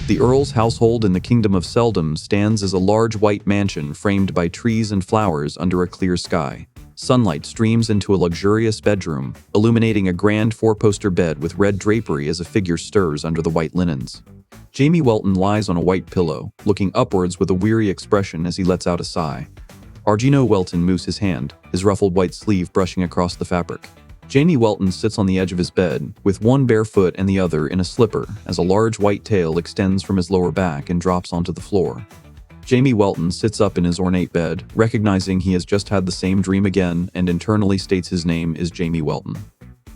The Earl's household in the Kingdom of Seldom stands as a large white mansion framed by trees and flowers under a clear sky. Sunlight streams into a luxurious bedroom, illuminating a grand four-poster bed with red drapery as a figure stirs under the white linens. Jamie Welton lies on a white pillow, looking upwards with a weary expression as he lets out a sigh. Argino Welton moves his hand, his ruffled white sleeve brushing across the fabric. Jamie Welton sits on the edge of his bed, with one bare foot and the other in a slipper, as a large white tail extends from his lower back and drops onto the floor. Jamie Welton sits up in his ornate bed, recognizing he has just had the same dream again, and internally states his name is Jamie Welton.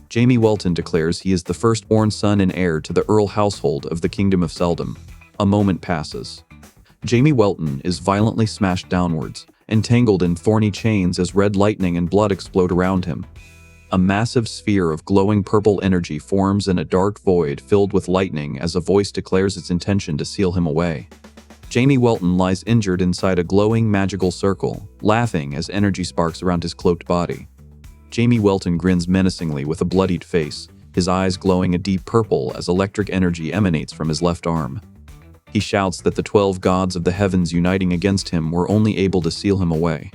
Jamie Welton declares he is the firstborn son and heir to the Earl household of the Kingdom of Seldom. A moment passes. Jamie Welton is violently smashed downwards, entangled in thorny chains as red lightning and blood explode around him. A massive sphere of glowing purple energy forms in a dark void filled with lightning as a voice declares its intention to seal him away. Jamie Welton lies injured inside a glowing magical circle, laughing as energy sparks around his cloaked body. Jamie Welton grins menacingly with a bloodied face, his eyes glowing a deep purple as electric energy emanates from his left arm. He shouts that the 12 gods of the heavens uniting against him were only able to seal him away.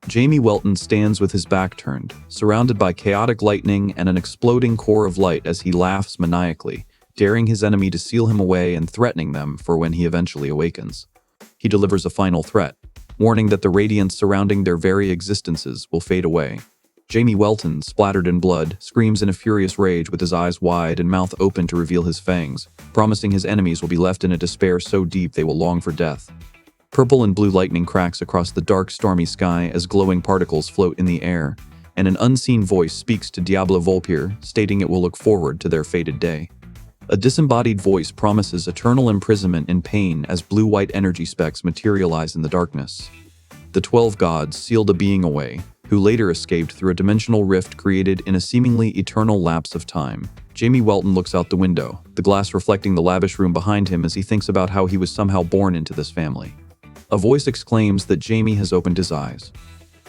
Jamie Welton stands with his back turned, surrounded by chaotic lightning and an exploding core of light as he laughs maniacally, daring his enemy to seal him away and threatening them for when he eventually awakens. He delivers a final threat, warning that the radiance surrounding their very existences will fade away. Jamie Welton, splattered in blood, screams in a furious rage with his eyes wide and mouth open to reveal his fangs, promising his enemies will be left in a despair so deep they will long for death. Purple and blue lightning cracks across the dark, stormy sky as glowing particles float in the air, and an unseen voice speaks to Diablo Volpire, stating it will look forward to their fated day. A disembodied voice promises eternal imprisonment in pain as blue-white energy specks materialize in the darkness. The 12 gods sealed a being away, who later escaped through a dimensional rift created in a seemingly eternal lapse of time. Jamie Welton looks out the window, the glass reflecting the lavish room behind him as he thinks about how he was somehow born into this family. A voice exclaims that Jamie has opened his eyes.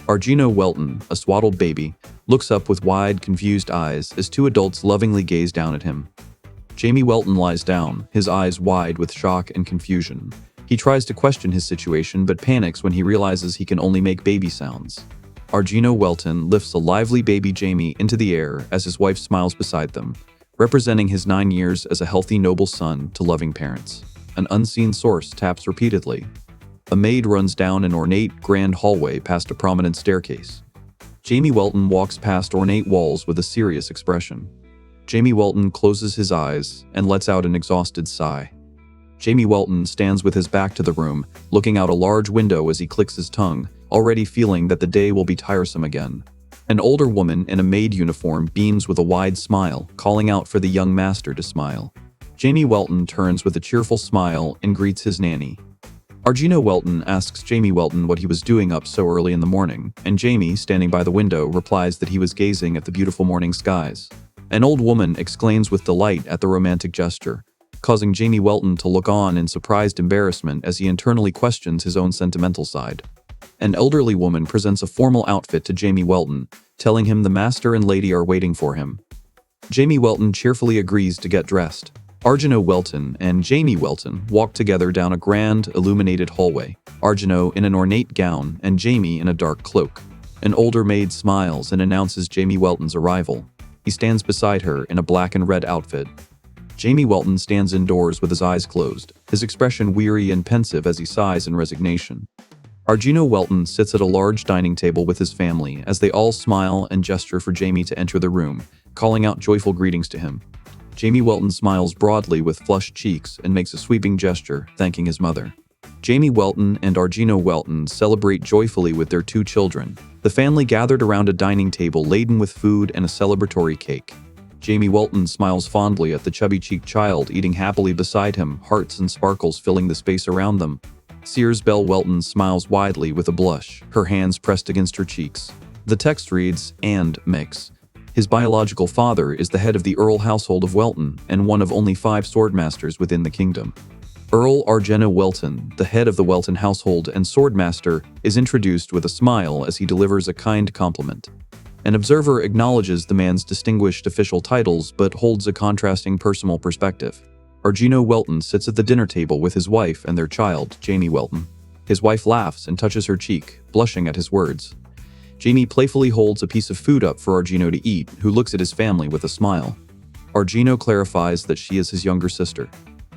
Argino Welton, a swaddled baby, looks up with wide, confused eyes as two adults lovingly gaze down at him. Jamie Welton lies down, his eyes wide with shock and confusion. He tries to question his situation but panics when he realizes he can only make baby sounds. Argino Welton lifts a lively baby Jamie into the air as his wife smiles beside them, representing his 9 years as a healthy, noble son to loving parents. An unseen source taps repeatedly. A maid runs down an ornate, grand hallway past a prominent staircase. Jamie Welton walks past ornate walls with a serious expression. Jamie Welton closes his eyes and lets out an exhausted sigh. Jamie Welton stands with his back to the room, looking out a large window as he clicks his tongue, already feeling that the day will be tiresome again. An older woman in a maid uniform beams with a wide smile, calling out for the young master to smile. Jamie Welton turns with a cheerful smile and greets his nanny. Argino Welton asks Jamie Welton what he was doing up so early in the morning, and Jamie, standing by the window, replies that he was gazing at the beautiful morning skies. An old woman exclaims with delight at the romantic gesture, causing Jamie Welton to look on in surprised embarrassment as he internally questions his own sentimental side. An elderly woman presents a formal outfit to Jamie Welton, telling him the master and lady are waiting for him. Jamie Welton cheerfully agrees to get dressed. Argino Welton and Jamie Welton walk together down a grand, illuminated hallway, Argino in an ornate gown and Jamie in a dark cloak. An older maid smiles and announces Jamie Welton's arrival. He stands beside her in a black and red outfit. Jamie Welton stands indoors with his eyes closed, his expression weary and pensive as he sighs in resignation. Argino Welton sits at a large dining table with his family as they all smile and gesture for Jamie to enter the room, calling out joyful greetings to him. Jamie Welton smiles broadly with flushed cheeks and makes a sweeping gesture, thanking his mother. Jamie Welton and Argino Welton celebrate joyfully with their 2 children. The family gathered around a dining table laden with food and a celebratory cake. Jamie Welton smiles fondly at the chubby-cheeked child eating happily beside him, hearts and sparkles filling the space around them. Sears Bell Welton smiles widely with a blush, her hands pressed against her cheeks. The text reads, "And mix." His biological father is the head of the Earl household of Welton and one of only 5 swordmasters within the kingdom. Earl Argeno Welton, the head of the Welton household and swordmaster, is introduced with a smile as he delivers a kind compliment. An observer acknowledges the man's distinguished official titles but holds a contrasting personal perspective. Argino Welton sits at the dinner table with his wife and their child, Jamie Welton. His wife laughs and touches her cheek, blushing at his words. Jamie playfully holds a piece of food up for Argino to eat, who looks at his family with a smile. Argino clarifies that she is his younger sister.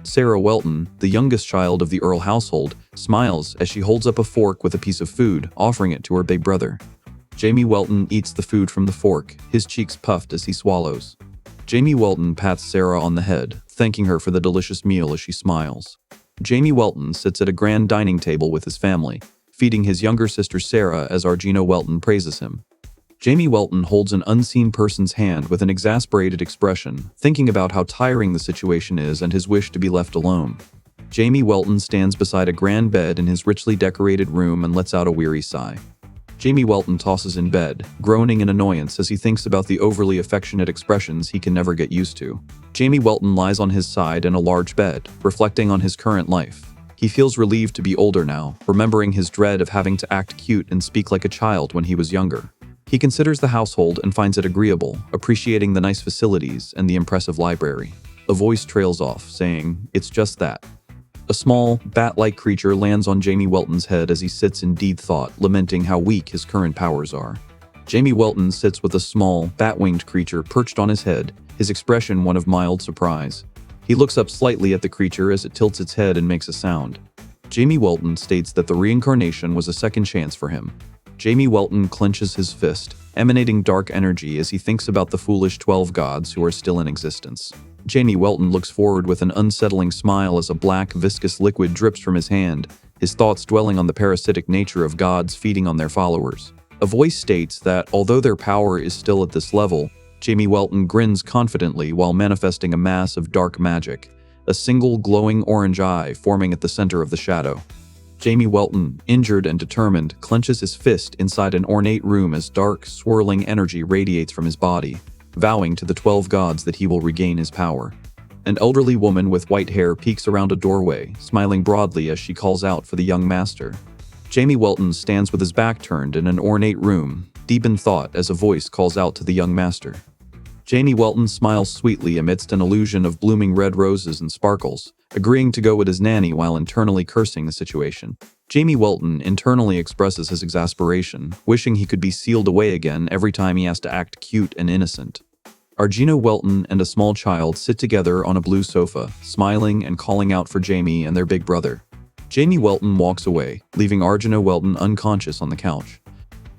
Sarah Welton, the youngest child of the Earl household, smiles as she holds up a fork with a piece of food, offering it to her big brother. Jamie Welton eats the food from the fork, his cheeks puffed as he swallows. Jamie Welton pats Sarah on the head, thanking her for the delicious meal as she smiles. Jamie Welton sits at a grand dining table with his family, feeding his younger sister Sarah as Argino Welton praises him. Jamie Welton holds an unseen person's hand with an exasperated expression, thinking about how tiring the situation is and his wish to be left alone. Jamie Welton stands beside a grand bed in his richly decorated room and lets out a weary sigh. Jamie Welton tosses in bed, groaning in annoyance as he thinks about the overly affectionate expressions he can never get used to. Jamie Welton lies on his side in a large bed, reflecting on his current life. He feels relieved to be older now, remembering his dread of having to act cute and speak like a child when he was younger. He considers the household and finds it agreeable, appreciating the nice facilities and the impressive library. A voice trails off, saying, "It's just that." A small, bat-like creature lands on Jamie Welton's head as he sits in deep thought, lamenting how weak his current powers are. Jamie Welton sits with a small, bat-winged creature perched on his head, his expression one of mild surprise. He looks up slightly at the creature as it tilts its head and makes a sound. Jamie Welton states that the reincarnation was a second chance for him. Jamie Welton clenches his fist, emanating dark energy as he thinks about the foolish 12 gods who are still in existence. Jamie Welton looks forward with an unsettling smile as a black, viscous liquid drips from his hand, his thoughts dwelling on the parasitic nature of gods feeding on their followers. A voice states that, although their power is still at this level, Jamie Welton grins confidently while manifesting a mass of dark magic, a single glowing orange eye forming at the center of the shadow. Jamie Welton, injured and determined, clenches his fist inside an ornate room as dark, swirling energy radiates from his body, vowing to the 12 gods that he will regain his power. An elderly woman with white hair peeks around a doorway, smiling broadly as she calls out for the young master. Jamie Welton stands with his back turned in an ornate room, deep in thought as a voice calls out to the young master. Jamie Welton smiles sweetly amidst an illusion of blooming red roses and sparkles, agreeing to go with his nanny while internally cursing the situation. Jamie Welton internally expresses his exasperation, wishing he could be sealed away again every time he has to act cute and innocent. Argino Welton and a small child sit together on a blue sofa, smiling and calling out for Jamie and their big brother. Jamie Welton walks away, leaving Argino Welton unconscious on the couch.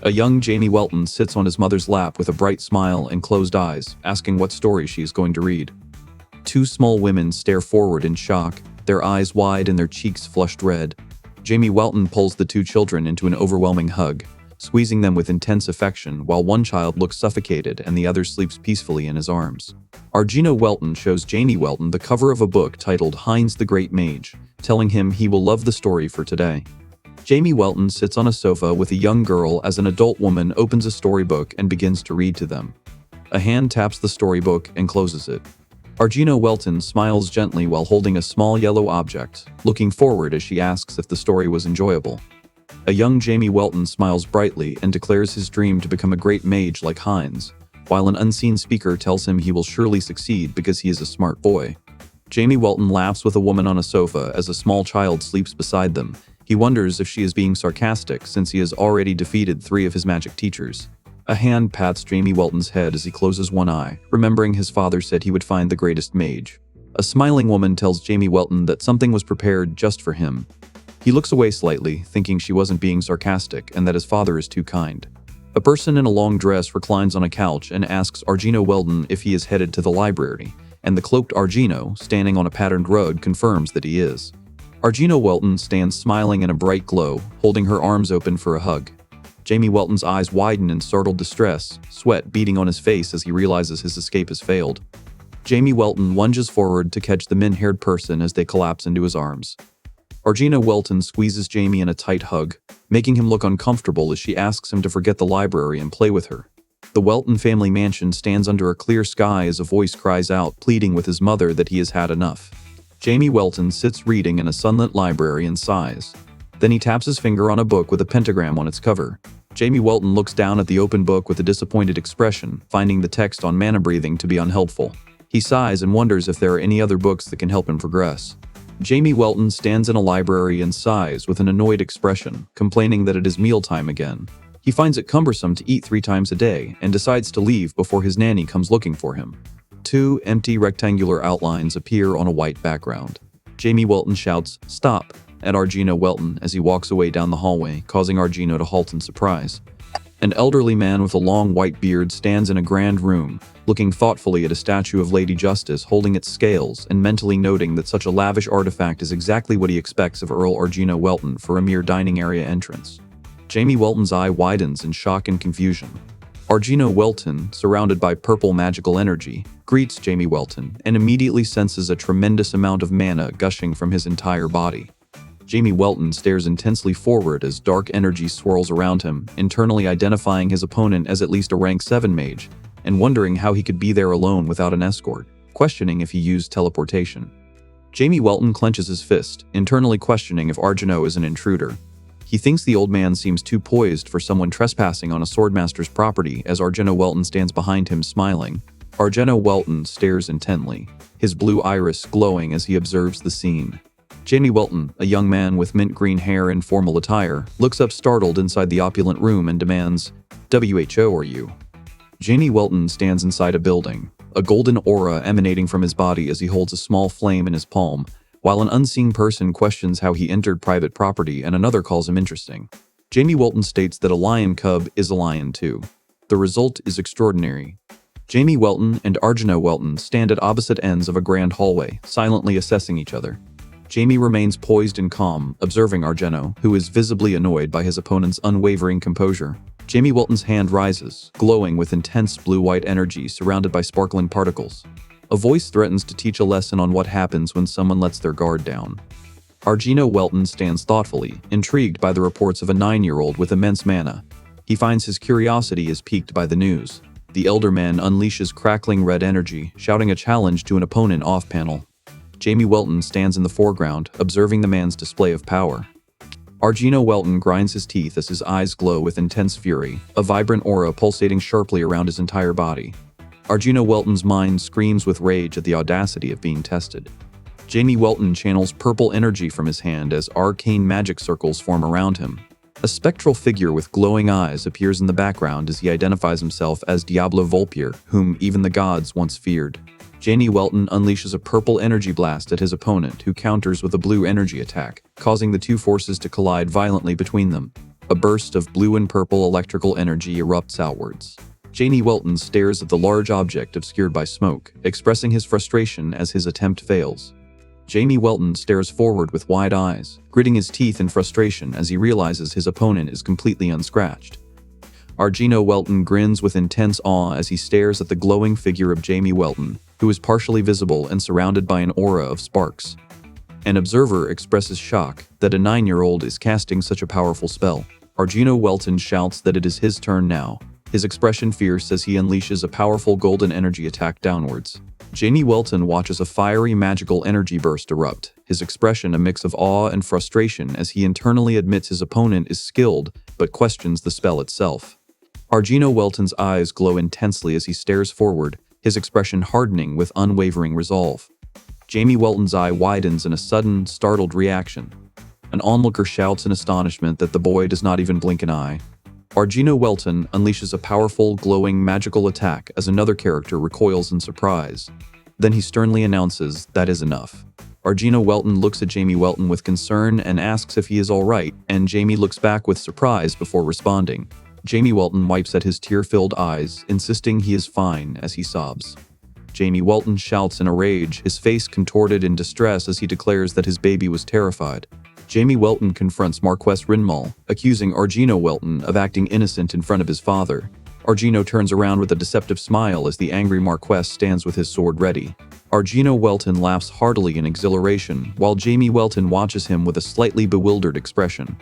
A young Jamie Welton sits on his mother's lap with a bright smile and closed eyes, asking what story she is going to read. Two small women stare forward in shock, their eyes wide and their cheeks flushed red. Jamie Welton pulls the two children into an overwhelming hug, squeezing them with intense affection while one child looks suffocated and the other sleeps peacefully in his arms. Argino Welton shows Jamie Welton the cover of a book titled Heinz the Great Mage, telling him he will love the story for today. Jamie Welton sits on a sofa with a young girl as an adult woman opens a storybook and begins to read to them. A hand taps the storybook and closes it. Argino Welton smiles gently while holding a small yellow object, looking forward as she asks if the story was enjoyable. A young Jamie Welton smiles brightly and declares his dream to become a great mage like Heinz, while an unseen speaker tells him he will surely succeed because he is a smart boy. Jamie Welton laughs with a woman on a sofa as a small child sleeps beside them. He wonders if she is being sarcastic since he has already defeated 3 of his magic teachers. A hand pats Jamie Welton's head as he closes one eye, remembering his father said he would find the greatest mage. A smiling woman tells Jamie Welton that something was prepared just for him. He looks away slightly, thinking she wasn't being sarcastic and that his father is too kind. A person in a long dress reclines on a couch and asks Argino Welton if he is headed to the library, and the cloaked Argino, standing on a patterned rug, confirms that he is. Argino Welton stands smiling in a bright glow, holding her arms open for a hug. Jamie Welton's eyes widen in startled distress, sweat beading on his face as he realizes his escape has failed. Jamie Welton lunges forward to catch the min-haired person as they collapse into his arms. Argino Welton squeezes Jamie in a tight hug, making him look uncomfortable as she asks him to forget the library and play with her. The Welton family mansion stands under a clear sky as a voice cries out, pleading with his mother that he has had enough. Jamie Welton sits reading in a sunlit library and sighs. Then he taps his finger on a book with a pentagram on its cover. Jamie Welton looks down at the open book with a disappointed expression, finding the text on mana breathing to be unhelpful. He sighs and wonders if there are any other books that can help him progress. Jamie Welton stands in a library and sighs with an annoyed expression, complaining that it is mealtime again. He finds it cumbersome to eat 3 times a day and decides to leave before his nanny comes looking for him. 2 empty rectangular outlines appear on a white background. Jamie Welton shouts, "Stop!" at Argino Welton as he walks away down the hallway, causing Argino to halt in surprise. An elderly man with a long white beard stands in a grand room, looking thoughtfully at a statue of Lady Justice holding its scales and mentally noting that such a lavish artifact is exactly what he expects of Earl Argino Welton for a mere dining area entrance. Jamie Welton's eye widens in shock and confusion. Argino Welton, surrounded by purple magical energy, greets Jamie Welton and immediately senses a tremendous amount of mana gushing from his entire body. Jamie Welton stares intensely forward as dark energy swirls around him, internally identifying his opponent as at least a rank 7 mage, and wondering how he could be there alone without an escort, questioning if he used teleportation. Jamie Welton clenches his fist, internally questioning if Argino is an intruder. He thinks the old man seems too poised for someone trespassing on a swordmaster's property as Argino Welton stands behind him smiling. Argino Welton stares intently, his blue iris glowing as he observes the scene. Jamie Welton, a young man with mint green hair and formal attire, looks up startled inside the opulent room and demands, "WHO are you?" Jamie Welton stands inside a building, a golden aura emanating from his body as he holds a small flame in his palm, while an unseen person questions how he entered private property and another calls him interesting. Jamie Welton states that a lion cub is a lion too. The result is extraordinary. Jamie Welton and Argino Welton stand at opposite ends of a grand hallway, silently assessing each other. Jamie remains poised and calm, observing Argino, who is visibly annoyed by his opponent's unwavering composure. Jamie Welton's hand rises, glowing with intense blue-white energy surrounded by sparkling particles. A voice threatens to teach a lesson on what happens when someone lets their guard down. Argino Welton stands thoughtfully, intrigued by the reports of a 9-year-old with immense mana. He finds his curiosity is piqued by the news. The elder man unleashes crackling red energy, shouting a challenge to an opponent off-panel. Jamie Welton stands in the foreground, observing the man's display of power. Argino Welton grinds his teeth as his eyes glow with intense fury, a vibrant aura pulsating sharply around his entire body. Argino Welton's mind screams with rage at the audacity of being tested. Jamie Welton channels purple energy from his hand as arcane magic circles form around him. A spectral figure with glowing eyes appears in the background as he identifies himself as Diablo Volpier, whom even the gods once feared. Jamie Welton unleashes a purple energy blast at his opponent, who counters with a blue energy attack, causing the two forces to collide violently between them. A burst of blue and purple electrical energy erupts outwards. Jamie Welton stares at the large object obscured by smoke, expressing his frustration as his attempt fails. Jamie Welton stares forward with wide eyes, gritting his teeth in frustration as he realizes his opponent is completely unscratched. Argino Welton grins with intense awe as he stares at the glowing figure of Jamie Welton, who is partially visible and surrounded by an aura of sparks. An observer expresses shock that a 9-year-old is casting such a powerful spell. Argino Welton shouts that it is his turn now, his expression fierce as he unleashes a powerful golden energy attack downwards. Jamie Welton watches a fiery magical energy burst erupt, his expression a mix of awe and frustration as he internally admits his opponent is skilled but questions the spell itself. Argino Welton's eyes glow intensely as he stares forward, his expression hardening with unwavering resolve. Jamie Welton's eye widens in a sudden, startled reaction. An onlooker shouts in astonishment that the boy does not even blink an eye. Argino Welton unleashes a powerful, glowing, magical attack as another character recoils in surprise. Then he sternly announces, "That is enough." Argino Welton looks at Jamie Welton with concern and asks if he is alright, and Jamie looks back with surprise before responding. Jamie Welton wipes at his tear-filled eyes, insisting he is fine as he sobs. Jamie Welton shouts in a rage, his face contorted in distress as he declares that his baby was terrified. Jamie Welton confronts Marquess Rinmal, accusing Argino Welton of acting innocent in front of his father. Argino turns around with a deceptive smile as the angry Marquess stands with his sword ready. Argino Welton laughs heartily in exhilaration, while Jamie Welton watches him with a slightly bewildered expression.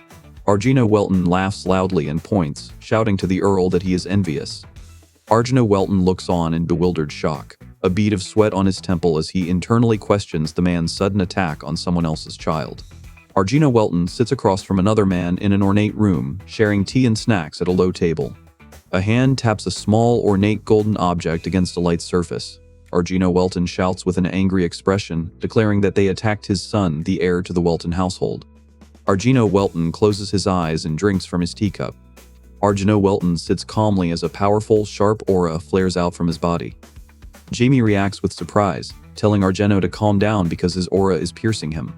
Argino Welton laughs loudly and points, shouting to the Earl that he is envious. Argino Welton looks on in bewildered shock, a bead of sweat on his temple as he internally questions the man's sudden attack on someone else's child. Argino Welton sits across from another man in an ornate room, sharing tea and snacks at a low table. A hand taps a small, ornate golden object against a light surface. Arjuna Welton shouts with an angry expression, declaring that they attacked his son, the heir to the Welton household. Arjuna Welton closes his eyes and drinks from his teacup. Arjuna Welton sits calmly as a powerful, sharp aura flares out from his body. Jamie reacts with surprise, telling Arjuna to calm down because his aura is piercing him.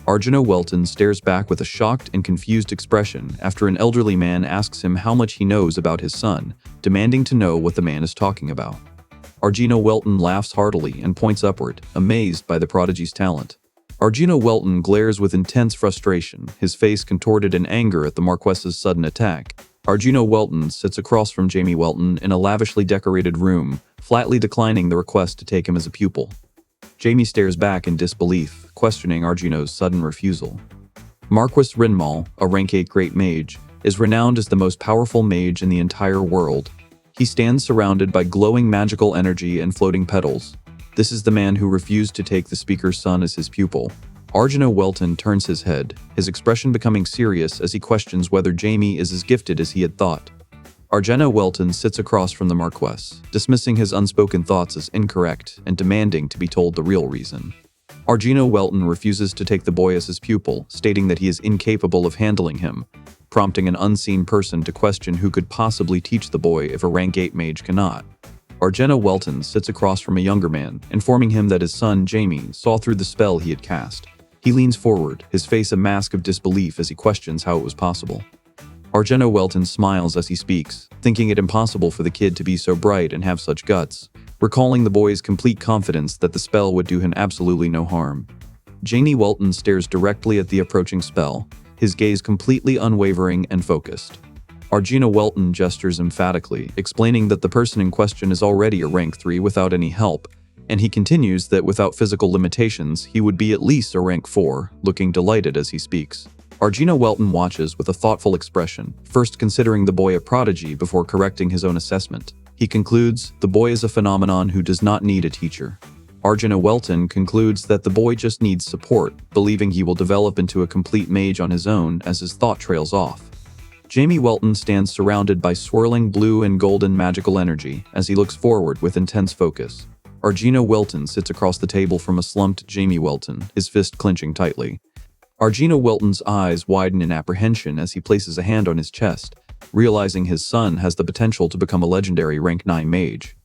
Arjuna Welton stares back with a shocked and confused expression after an elderly man asks him how much he knows about his son, demanding to know what the man is talking about. Arjuna Welton laughs heartily and points upward, amazed by the prodigy's talent. Arjuna Welton glares with intense frustration, his face contorted in anger at the Marquess's sudden attack. Arjuna Welton sits across from Jamie Welton in a lavishly decorated room, flatly declining the request to take him as a pupil. Jamie stares back in disbelief, questioning Arjuna's sudden refusal. Marquess Rinmal, a rank 8 great mage, is renowned as the most powerful mage in the entire world. He stands surrounded by glowing magical energy and floating petals. This is the man who refused to take the speaker's son as his pupil. Arjuna Welton turns his head, his expression becoming serious as he questions whether Jamie is as gifted as he had thought. Arjuna Welton sits across from the Marquess, dismissing his unspoken thoughts as incorrect and demanding to be told the real reason. Arjuna Welton refuses to take the boy as his pupil, stating that he is incapable of handling him, prompting an unseen person to question who could possibly teach the boy if a rank 8 mage cannot. Arjuna Welton sits across from a younger man, informing him that his son, Jamie, saw through the spell he had cast. He leans forward, his face a mask of disbelief as he questions how it was possible. Arjuna Welton smiles as he speaks, thinking it impossible for the kid to be so bright and have such guts, recalling the boy's complete confidence that the spell would do him absolutely no harm. Jamie Welton stares directly at the approaching spell, his gaze completely unwavering and focused. Arjuna Welton gestures emphatically, explaining that the person in question is already a rank 3 without any help, and he continues that without physical limitations, he would be at least a rank 4, looking delighted as he speaks. Arjuna Welton watches with a thoughtful expression, first considering the boy a prodigy before correcting his own assessment. He concludes, the boy is a phenomenon who does not need a teacher. Arjuna Welton concludes that the boy just needs support, believing he will develop into a complete mage on his own as his thought trails off. Jamie Welton stands surrounded by swirling blue and golden magical energy as he looks forward with intense focus. Arjuna Welton sits across the table from a slumped Jamie Welton, his fist clenching tightly. Arjuna Welton's eyes widen in apprehension as he places a hand on his chest, realizing his son has the potential to become a legendary rank 9 mage.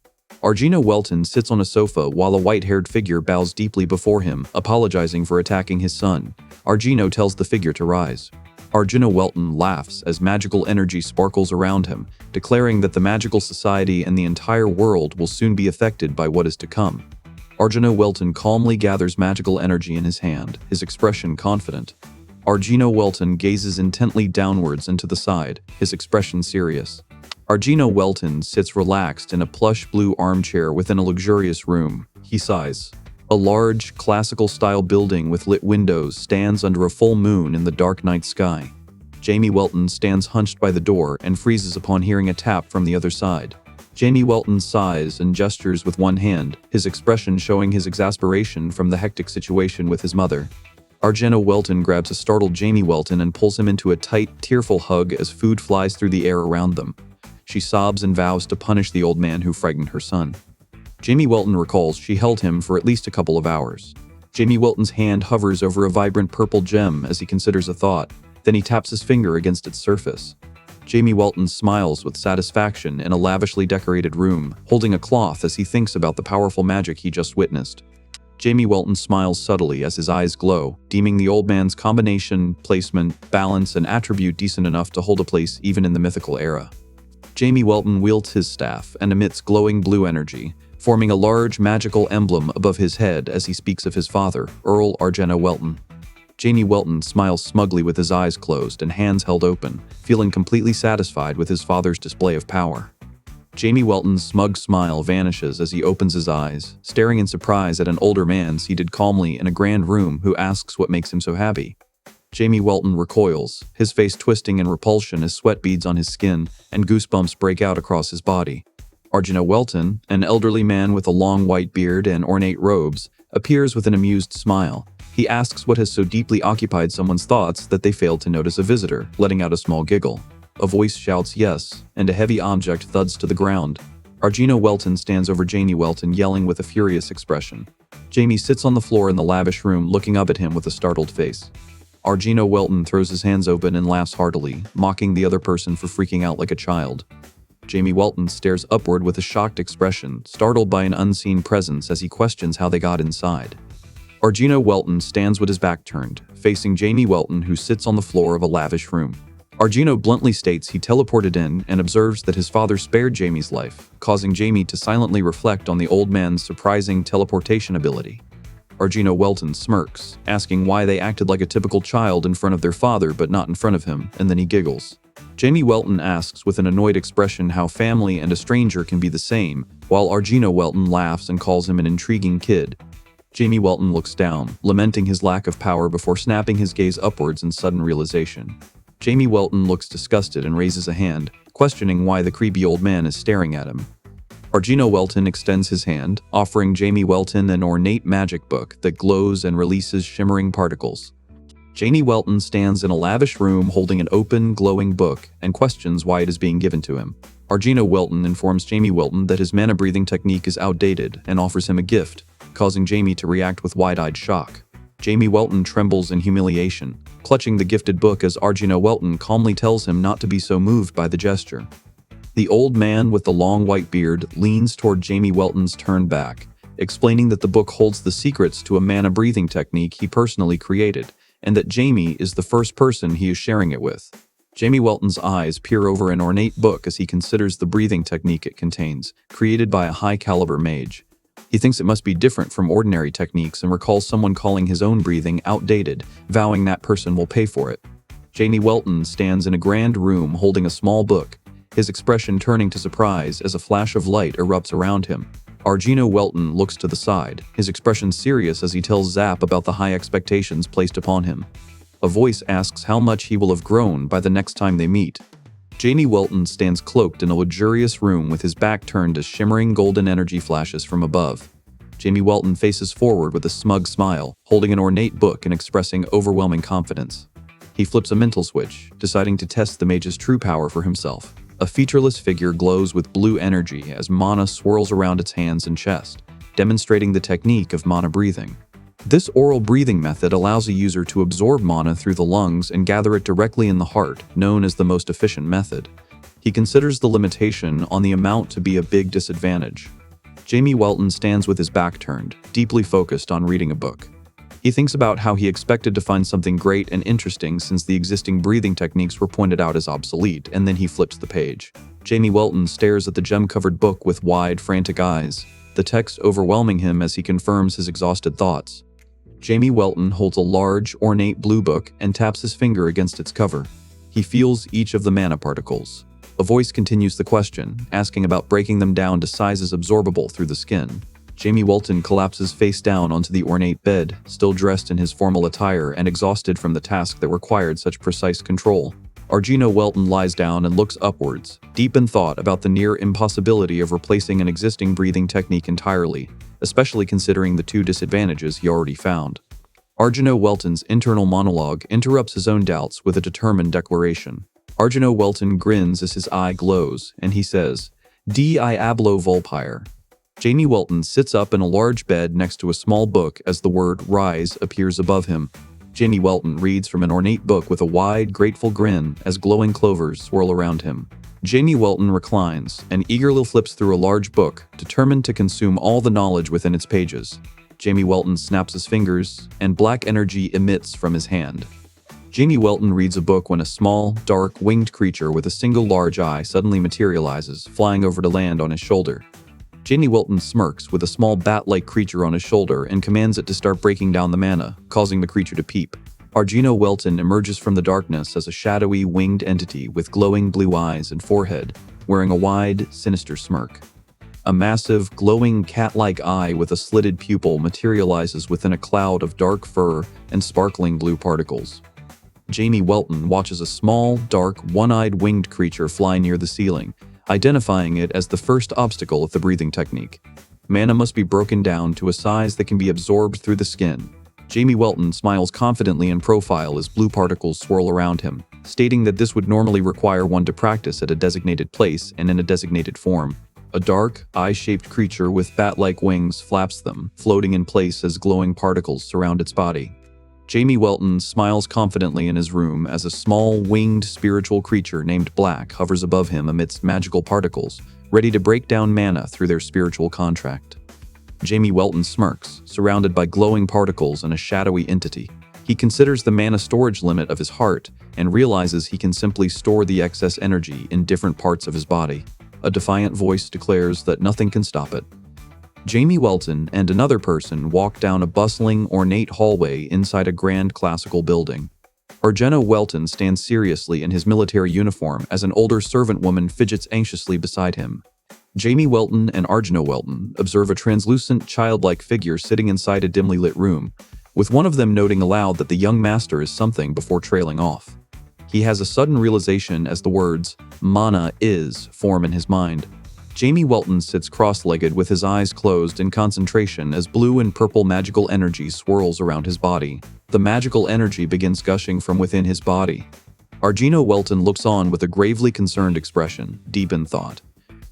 Arjuna Welton sits on a sofa while a white-haired figure bows deeply before him, apologizing for attacking his son. Arjuna tells the figure to rise. Arjuna Welton laughs as magical energy sparkles around him, declaring that the magical society and the entire world will soon be affected by what is to come. Arjuna Welton calmly gathers magical energy in his hand, his expression confident. Arjuna Welton gazes intently downwards and to the side, his expression serious. Arjuna Welton sits relaxed in a plush blue armchair within a luxurious room. He sighs. A large, classical-style building with lit windows stands under a full moon in the dark night sky. Jamie Welton stands hunched by the door and freezes upon hearing a tap from the other side. Jamie Welton sighs and gestures with one hand, his expression showing his exasperation from the hectic situation with his mother. Arjuna Welton grabs a startled Jamie Welton and pulls him into a tight, tearful hug as food flies through the air around them. She sobs and vows to punish the old man who frightened her son. Jamie Welton recalls she held him for at least a couple of hours. Jamie Welton's hand hovers over a vibrant purple gem as he considers a thought, then he taps his finger against its surface. Jamie Welton smiles with satisfaction in a lavishly decorated room, holding a cloth as he thinks about the powerful magic he just witnessed. Jamie Welton smiles subtly as his eyes glow, deeming the old man's combination, placement, balance, and attribute decent enough to hold a place even in the mythical era. Jamie Welton wields his staff and emits glowing blue energy, forming a large magical emblem above his head as he speaks of his father, Earl Arjuna Welton. Jamie Welton smiles smugly with his eyes closed and hands held open, feeling completely satisfied with his father's display of power. Jamie Welton's smug smile vanishes as he opens his eyes, staring in surprise at an older man seated calmly in a grand room who asks what makes him so happy. Jamie Welton recoils, his face twisting in repulsion as sweat beads on his skin and goosebumps break out across his body. Arjuna Welton, an elderly man with a long white beard and ornate robes, appears with an amused smile. He asks what has so deeply occupied someone's thoughts that they failed to notice a visitor, letting out a small giggle. A voice shouts yes, and a heavy object thuds to the ground. Argino Welton stands over Jamie Welton, yelling with a furious expression. Jamie sits on the floor in the lavish room, looking up at him with a startled face. Argino Welton throws his hands open and laughs heartily, mocking the other person for freaking out like a child. Jamie Welton stares upward with a shocked expression, startled by an unseen presence as he questions how they got inside. Argino Welton stands with his back turned, facing Jamie Welton, who sits on the floor of a lavish room. Argino bluntly states he teleported in and observes that his father spared Jamie's life, causing Jamie to silently reflect on the old man's surprising teleportation ability. Argino Welton smirks, asking why they acted like a typical child in front of their father but not in front of him, and then he giggles. Jamie Welton asks with an annoyed expression how family and a stranger can be the same, while Argino Welton laughs and calls him an intriguing kid. Jamie Welton looks down, lamenting his lack of power before snapping his gaze upwards in sudden realization. Jamie Welton looks disgusted and raises a hand, questioning why the creepy old man is staring at him. Argino Welton extends his hand, offering Jamie Welton an ornate magic book that glows and releases shimmering particles. Jamie Welton stands in a lavish room holding an open, glowing book and questions why it is being given to him. Argino Welton informs Jamie Welton that his mana breathing technique is outdated and offers him a gift, causing Jamie to react with wide-eyed shock. Jamie Welton trembles in humiliation, clutching the gifted book as Argino Welton calmly tells him not to be so moved by the gesture. The old man with the long white beard leans toward Jamie Welton's turned back, explaining that the book holds the secrets to a mana breathing technique he personally created, and that Jamie is the first person he is sharing it with. Jamie Welton's eyes peer over an ornate book as he considers the breathing technique it contains, created by a high-caliber mage. He thinks it must be different from ordinary techniques and recalls someone calling his own breathing outdated, vowing that person will pay for it. Jamie Welton stands in a grand room holding a small book, his expression turning to surprise as a flash of light erupts around him. Argino Welton looks to the side, his expression serious as he tells Zap about the high expectations placed upon him. A voice asks how much he will have grown by the next time they meet. Jamie Welton stands cloaked in a luxurious room with his back turned as shimmering golden energy flashes from above. Jamie Welton faces forward with a smug smile, holding an ornate book and expressing overwhelming confidence. He flips a mental switch, deciding to test the mage's true power for himself. A featureless figure glows with blue energy as mana swirls around its hands and chest, demonstrating the technique of mana breathing. This oral breathing method allows a user to absorb mana through the lungs and gather it directly in the heart, known as the most efficient method. He considers the limitation on the amount to be a big disadvantage. Jamie Welton stands with his back turned, deeply focused on reading a book. He thinks about how he expected to find something great and interesting since the existing breathing techniques were pointed out as obsolete, and then he flips the page. Jamie Welton stares at the gem-covered book with wide, frantic eyes, the text overwhelming him as he confirms his exhausted thoughts. Jamie Welton holds a large, ornate blue book and taps his finger against its cover. He feels each of the mana particles. A voice continues the question, asking about breaking them down to sizes absorbable through the skin. Jamie Welton collapses face down onto the ornate bed, still dressed in his formal attire and exhausted from the task that required such precise control. Argino Welton lies down and looks upwards, deep in thought about the near impossibility of replacing an existing breathing technique entirely, especially considering the two disadvantages he already found. Argino Welton's internal monologue interrupts his own doubts with a determined declaration. Argino Welton grins as his eye glows, and he says, "Diablo Volpire." Jamie Welton sits up in a large bed next to a small book as the word "Rise" appears above him. Jamie Welton reads from an ornate book with a wide, grateful grin as glowing clovers swirl around him. Jamie Welton reclines and eagerly flips through a large book, determined to consume all the knowledge within its pages. Jamie Welton snaps his fingers, and black energy emits from his hand. Jamie Welton reads a book when a small, dark, winged creature with a single large eye suddenly materializes, flying over to land on his shoulder. Jamie Welton smirks with a small bat-like creature on his shoulder and commands it to start breaking down the mana, causing the creature to peep. Argino Welton emerges from the darkness as a shadowy, winged entity with glowing blue eyes and forehead, wearing a wide, sinister smirk. A massive, glowing cat-like eye with a slitted pupil materializes within a cloud of dark fur and sparkling blue particles. Jamie Welton watches a small, dark, one-eyed winged creature fly near the ceiling, identifying it as the first obstacle of the breathing technique. Mana must be broken down to a size that can be absorbed through the skin. Jamie Welton smiles confidently in profile as blue particles swirl around him, stating that this would normally require one to practice at a designated place and in a designated form. A dark, eye-shaped creature with bat-like wings flaps them, floating in place as glowing particles surround its body. Jamie Welton smiles confidently in his room as a small, winged spiritual creature named Black hovers above him amidst magical particles, ready to break down mana through their spiritual contract. Jamie Welton smirks, surrounded by glowing particles and a shadowy entity. He considers the mana storage limit of his heart and realizes he can simply store the excess energy in different parts of his body. A defiant voice declares that nothing can stop it. Jamie Welton and another person walk down a bustling, ornate hallway inside a grand classical building. Arjeno Welton stands seriously in his military uniform as an older servant woman fidgets anxiously beside him. Jamie Welton and Arjeno Welton observe a translucent, childlike figure sitting inside a dimly lit room, with one of them noting aloud that the young master is something before trailing off. He has a sudden realization as the words, "Mana is," form in his mind. Jamie Welton sits cross-legged with his eyes closed in concentration as blue and purple magical energy swirls around his body. The magical energy begins gushing from within his body. Arjeno Welton looks on with a gravely concerned expression, deep in thought.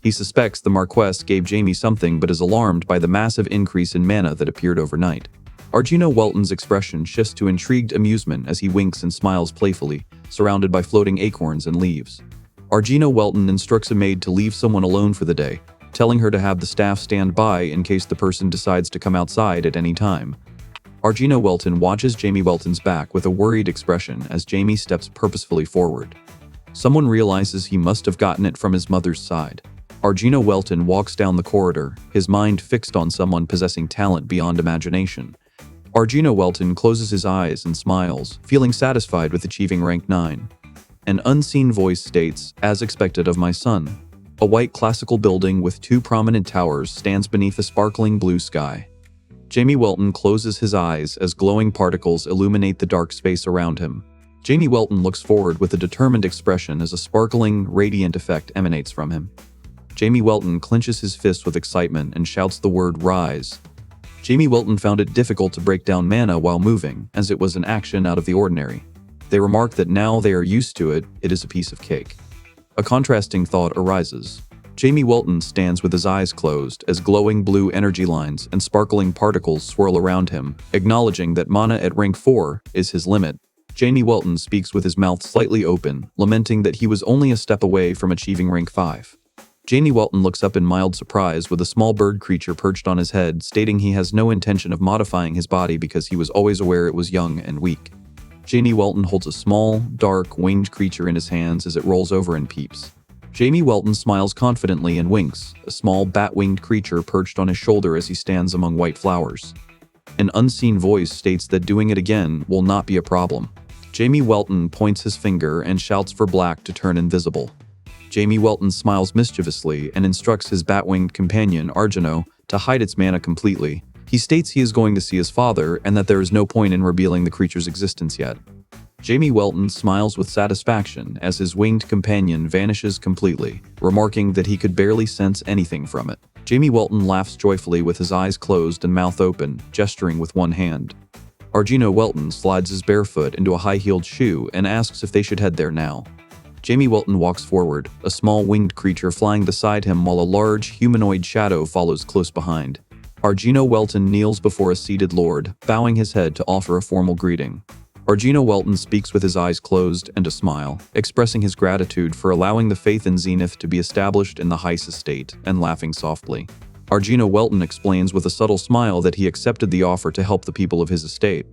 He suspects the Marquess gave Jamie something but is alarmed by the massive increase in mana that appeared overnight. Arjeno Welton's expression shifts to intrigued amusement as he winks and smiles playfully, surrounded by floating acorns and leaves. Arjeno Welton instructs a maid to leave someone alone for the day, telling her to have the staff stand by in case the person decides to come outside at any time. Arjeno Welton watches Jamie Welton's back with a worried expression as Jamie steps purposefully forward. Someone realizes he must have gotten it from his mother's side. Arjeno Welton walks down the corridor, his mind fixed on someone possessing talent beyond imagination. Arjeno Welton closes his eyes and smiles, feeling satisfied with achieving rank 9. An unseen voice states, "As expected of my son." A white classical building with two prominent towers stands beneath a sparkling blue sky. Jamie Welton closes his eyes as glowing particles illuminate the dark space around him. Jamie Welton looks forward with a determined expression as a sparkling, radiant effect emanates from him. Jamie Welton clenches his fists with excitement and shouts the word "Rise." Jamie Welton found it difficult to break down mana while moving, as it was an action out of the ordinary. They remark that now they are used to it, it is a piece of cake. A contrasting thought arises. Jamie Welton stands with his eyes closed as glowing blue energy lines and sparkling particles swirl around him, acknowledging that mana at rank 4 is his limit. Jamie Welton speaks with his mouth slightly open, lamenting that he was only a step away from achieving rank 5. Jamie Welton looks up in mild surprise with a small bird creature perched on his head, stating he has no intention of modifying his body because he was always aware it was young and weak. Jamie Welton holds a small, dark, winged creature in his hands as it rolls over and peeps. Jamie Welton smiles confidently and winks, a small bat-winged creature perched on his shoulder as he stands among white flowers. An unseen voice states that doing it again will not be a problem. Jamie Welton points his finger and shouts for Black to turn invisible. Jamie Welton smiles mischievously and instructs his bat-winged companion, Arjeno, to hide its mana completely. He states he is going to see his father and that there is no point in revealing the creature's existence yet. Jamie Welton smiles with satisfaction as his winged companion vanishes completely, remarking that he could barely sense anything from it. Jamie Welton laughs joyfully with his eyes closed and mouth open, gesturing with one hand. Arjeno Welton slides his bare foot into a high-heeled shoe and asks if they should head there now. Jamie Welton walks forward, a small winged creature flying beside him while a large humanoid shadow follows close behind. Arjeno Welton kneels before a seated lord, bowing his head to offer a formal greeting. Arjeno Welton speaks with his eyes closed and a smile, expressing his gratitude for allowing the faith in Zenith to be established in the Heis estate, and laughing softly. Arjeno Welton explains with a subtle smile that he accepted the offer to help the people of his estate.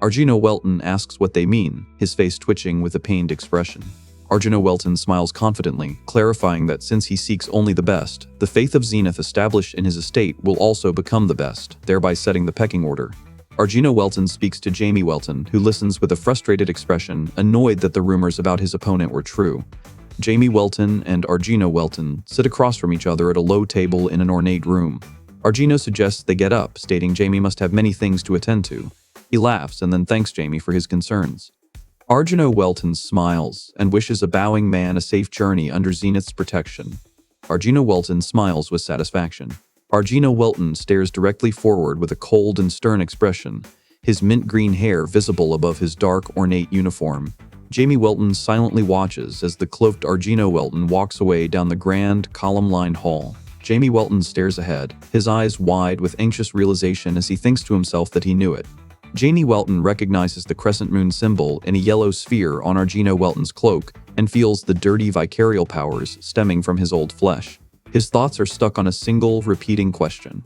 Arjeno Welton asks what they mean, his face twitching with a pained expression. Arjeno Welton smiles confidently, clarifying that since he seeks only the best, the faith of Zenith established in his estate will also become the best, thereby setting the pecking order. Arjeno Welton speaks to Jamie Welton, who listens with a frustrated expression, annoyed that the rumors about his opponent were true. Jamie Welton and Arjeno Welton sit across from each other at a low table in an ornate room. Arjeno suggests they get up, stating Jamie must have many things to attend to. He laughs and then thanks Jamie for his concerns. Arjeno Welton smiles and wishes a bowing man a safe journey under Zenith's protection. Arjeno Welton smiles with satisfaction. Arjeno Welton stares directly forward with a cold and stern expression, his mint green hair visible above his dark, ornate uniform. Jamie Welton silently watches as the cloaked Arjeno Welton walks away down the grand, column-lined hall. Jamie Welton stares ahead, his eyes wide with anxious realization as he thinks to himself that he knew it. Jamie Welton recognizes the crescent moon symbol in a yellow sphere on Argino Welton's cloak and feels the dirty vicarial powers stemming from his old flesh. His thoughts are stuck on a single, repeating question.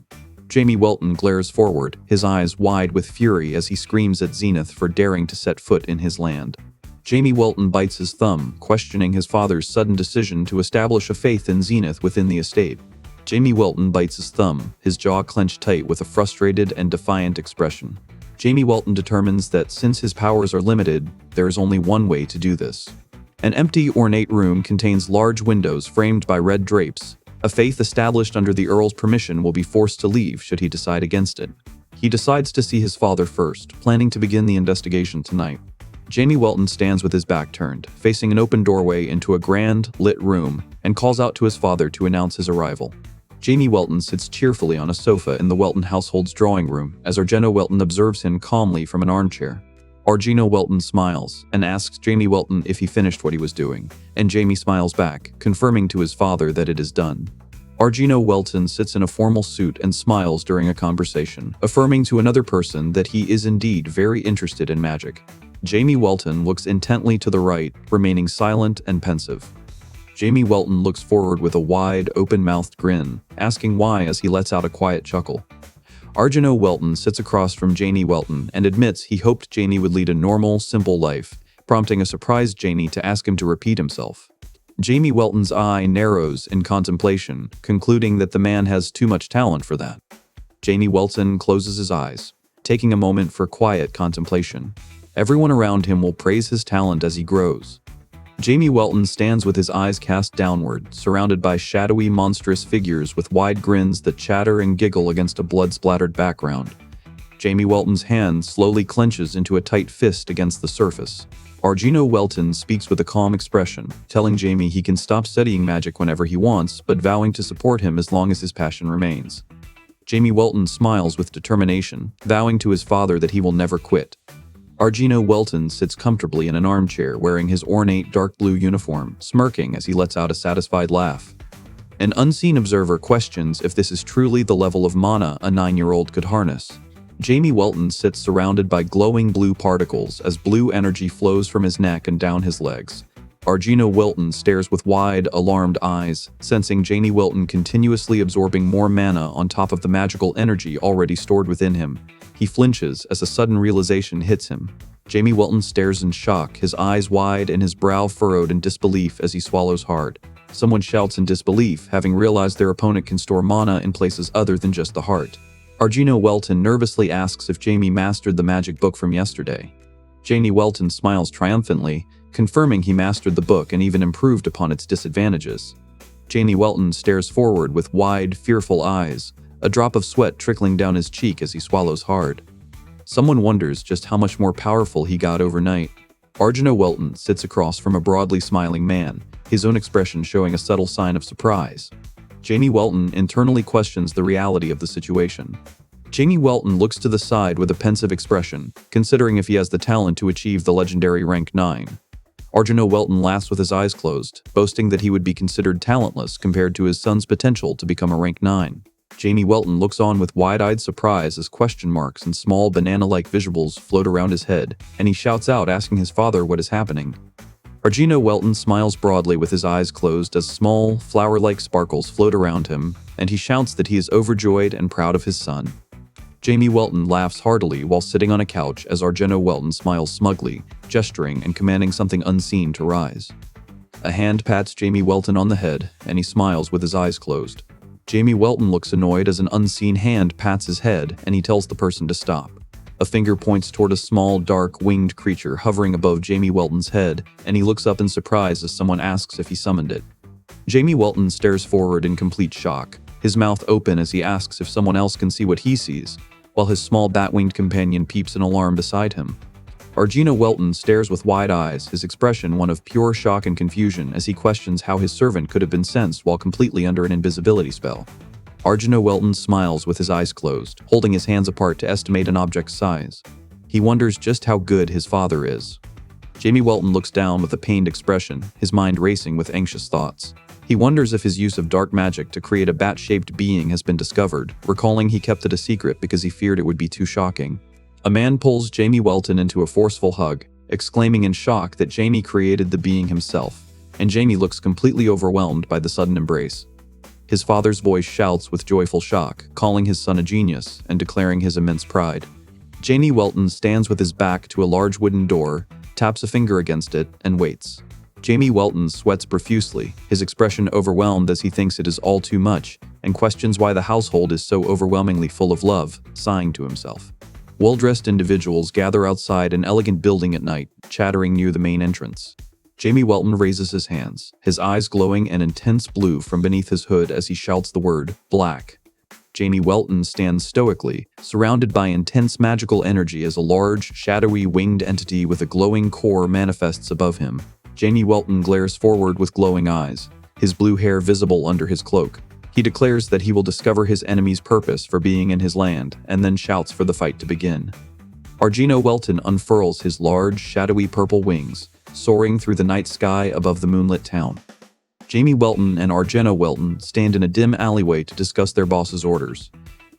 Jamie Welton glares forward, his eyes wide with fury as he screams at Zenith for daring to set foot in his land. Jamie Welton bites his thumb, questioning his father's sudden decision to establish a faith in Zenith within the estate. Jamie Welton bites his thumb, his jaw clenched tight with a frustrated and defiant expression. Jamie Welton determines that since his powers are limited, there is only one way to do this. An empty, ornate room contains large windows framed by red drapes. A faith established under the Earl's permission will be forced to leave should he decide against it. He decides to see his father first, planning to begin the investigation tonight. Jamie Welton stands with his back turned, facing an open doorway into a grand, lit room, and calls out to his father to announce his arrival. Jamie Welton sits cheerfully on a sofa in the Welton household's drawing room as Argino Welton observes him calmly from an armchair. Argino Welton smiles and asks Jamie Welton if he finished what he was doing, and Jamie smiles back, confirming to his father that it is done. Argino Welton sits in a formal suit and smiles during a conversation, affirming to another person that he is indeed very interested in magic. Jamie Welton looks intently to the right, remaining silent and pensive. Jamie Welton looks forward with a wide, open-mouthed grin, asking why as he lets out a quiet chuckle. Argino Welton sits across from Jamie Welton and admits he hoped Jamie would lead a normal, simple life, prompting a surprised Jamie to ask him to repeat himself. Jamie Welton's eye narrows in contemplation, concluding that the man has too much talent for that. Jamie Welton closes his eyes, taking a moment for quiet contemplation. Everyone around him will praise his talent as he grows. Jamie Welton stands with his eyes cast downward, surrounded by shadowy, monstrous figures with wide grins that chatter and giggle against a blood-splattered background. Jamie Welton's hand slowly clenches into a tight fist against the surface. Argino Welton speaks with a calm expression, telling Jamie he can stop studying magic whenever he wants, but vowing to support him as long as his passion remains. Jamie Welton smiles with determination, vowing to his father that he will never quit. Argino Welton sits comfortably in an armchair wearing his ornate dark blue uniform, smirking as he lets out a satisfied laugh. An unseen observer questions if this is truly the level of mana a 9-year-old could harness. Jamie Welton sits surrounded by glowing blue particles as blue energy flows from his neck and down his legs. Argino Welton stares with wide, alarmed eyes, sensing Jamie Welton continuously absorbing more mana on top of the magical energy already stored within him. He flinches as a sudden realization hits him. Jamie Welton stares in shock, his eyes wide and his brow furrowed in disbelief as he swallows hard. Someone shouts in disbelief, having realized their opponent can store mana in places other than just the heart. Argino Welton nervously asks if Jamie mastered the magic book from yesterday. Jamie Welton smiles triumphantly, confirming he mastered the book and even improved upon its disadvantages. Jamie Welton stares forward with wide, fearful eyes, a drop of sweat trickling down his cheek as he swallows hard. Someone wonders just how much more powerful he got overnight. Argino Welton sits across from a broadly smiling man, his own expression showing a subtle sign of surprise. Jamie Welton internally questions the reality of the situation. Jamie Welton looks to the side with a pensive expression, considering if he has the talent to achieve the legendary rank 9. Argino Welton laughs with his eyes closed, boasting that he would be considered talentless compared to his son's potential to become a rank 9. Jamie Welton looks on with wide-eyed surprise as question marks and small banana-like visuals float around his head, and he shouts out asking his father what is happening. Argino Welton smiles broadly with his eyes closed as small, flower-like sparkles float around him, and he shouts that he is overjoyed and proud of his son. Jamie Welton laughs heartily while sitting on a couch as Argino Welton smiles smugly, gesturing and commanding something unseen to rise. A hand pats Jamie Welton on the head, and he smiles with his eyes closed. Jamie Welton looks annoyed as an unseen hand pats his head, and he tells the person to stop. A finger points toward a small, dark, winged creature hovering above Jamie Welton's head, and he looks up in surprise as someone asks if he summoned it. Jamie Welton stares forward in complete shock, his mouth open as he asks if someone else can see what he sees, while his small bat-winged companion peeps in alarm beside him. Argino Welton stares with wide eyes, his expression one of pure shock and confusion as he questions how his servant could have been sensed while completely under an invisibility spell. Argino Welton smiles with his eyes closed, holding his hands apart to estimate an object's size. He wonders just how good his father is. Jamie Welton looks down with a pained expression, his mind racing with anxious thoughts. He wonders if his use of dark magic to create a bat-shaped being has been discovered, recalling he kept it a secret because he feared it would be too shocking. A man pulls Jamie Welton into a forceful hug, exclaiming in shock that Jamie created the being himself, and Jamie looks completely overwhelmed by the sudden embrace. His father's voice shouts with joyful shock, calling his son a genius and declaring his immense pride. Jamie Welton stands with his back to a large wooden door, taps a finger against it, and waits. Jamie Welton sweats profusely, his expression overwhelmed as he thinks it is all too much, and questions why the household is so overwhelmingly full of love, sighing to himself. Well-dressed individuals gather outside an elegant building at night, chattering near the main entrance. Jamie Welton raises his hands, his eyes glowing an intense blue from beneath his hood as he shouts the word, black. Jamie Welton stands stoically, surrounded by intense magical energy as a large, shadowy winged entity with a glowing core manifests above him. Jamie Welton glares forward with glowing eyes, his blue hair visible under his cloak. He declares that he will discover his enemy's purpose for being in his land, and then shouts for the fight to begin. Argino Welton unfurls his large, shadowy purple wings, soaring through the night sky above the moonlit town. Jamie Welton and Argino Welton stand in a dim alleyway to discuss their boss's orders.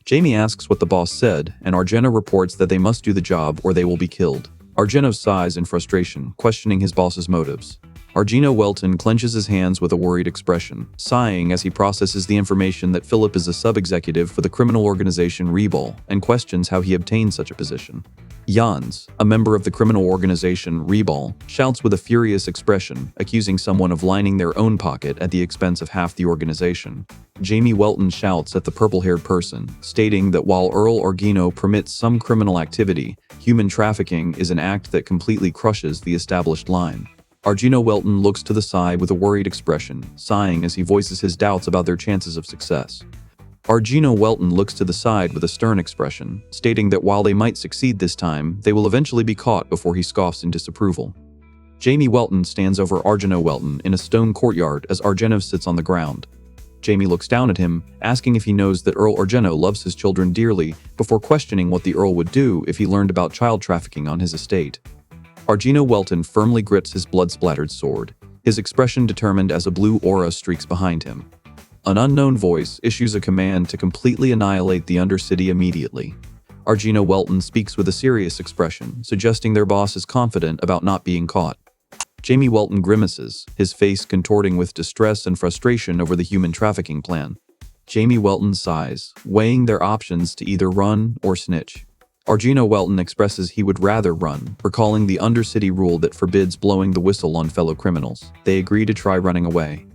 Jamie asks what the boss said, and Argino reports that they must do the job or they will be killed. Argino sighs in frustration, questioning his boss's motives. Argino Welton clenches his hands with a worried expression, sighing as he processes the information that Philip is a sub-executive for the criminal organization Rebol, and questions how he obtained such a position. Jans, a member of the criminal organization Rebol, shouts with a furious expression, accusing someone of lining their own pocket at the expense of half the organization. Jamie Welton shouts at the purple-haired person, stating that while Earl Argino permits some criminal activity, human trafficking is an act that completely crushes the established line. Argino Welton looks to the side with a worried expression, sighing as he voices his doubts about their chances of success. Argino Welton looks to the side with a stern expression, stating that while they might succeed this time, they will eventually be caught before he scoffs in disapproval. Jamie Welton stands over Argino Welton in a stone courtyard as Argino sits on the ground. Jamie looks down at him, asking if he knows that Earl Argino loves his children dearly, before questioning what the Earl would do if he learned about child trafficking on his estate. Argino Welton firmly grips his blood-splattered sword, his expression determined as a blue aura streaks behind him. An unknown voice issues a command to completely annihilate the Undercity immediately. Argino Welton speaks with a serious expression, suggesting their boss is confident about not being caught. Jamie Welton grimaces, his face contorting with distress and frustration over the human trafficking plan. Jamie Welton sighs, weighing their options to either run or snitch. Argino Welton expresses he would rather run, recalling the Undercity rule that forbids blowing the whistle on fellow criminals. They agree to try running away.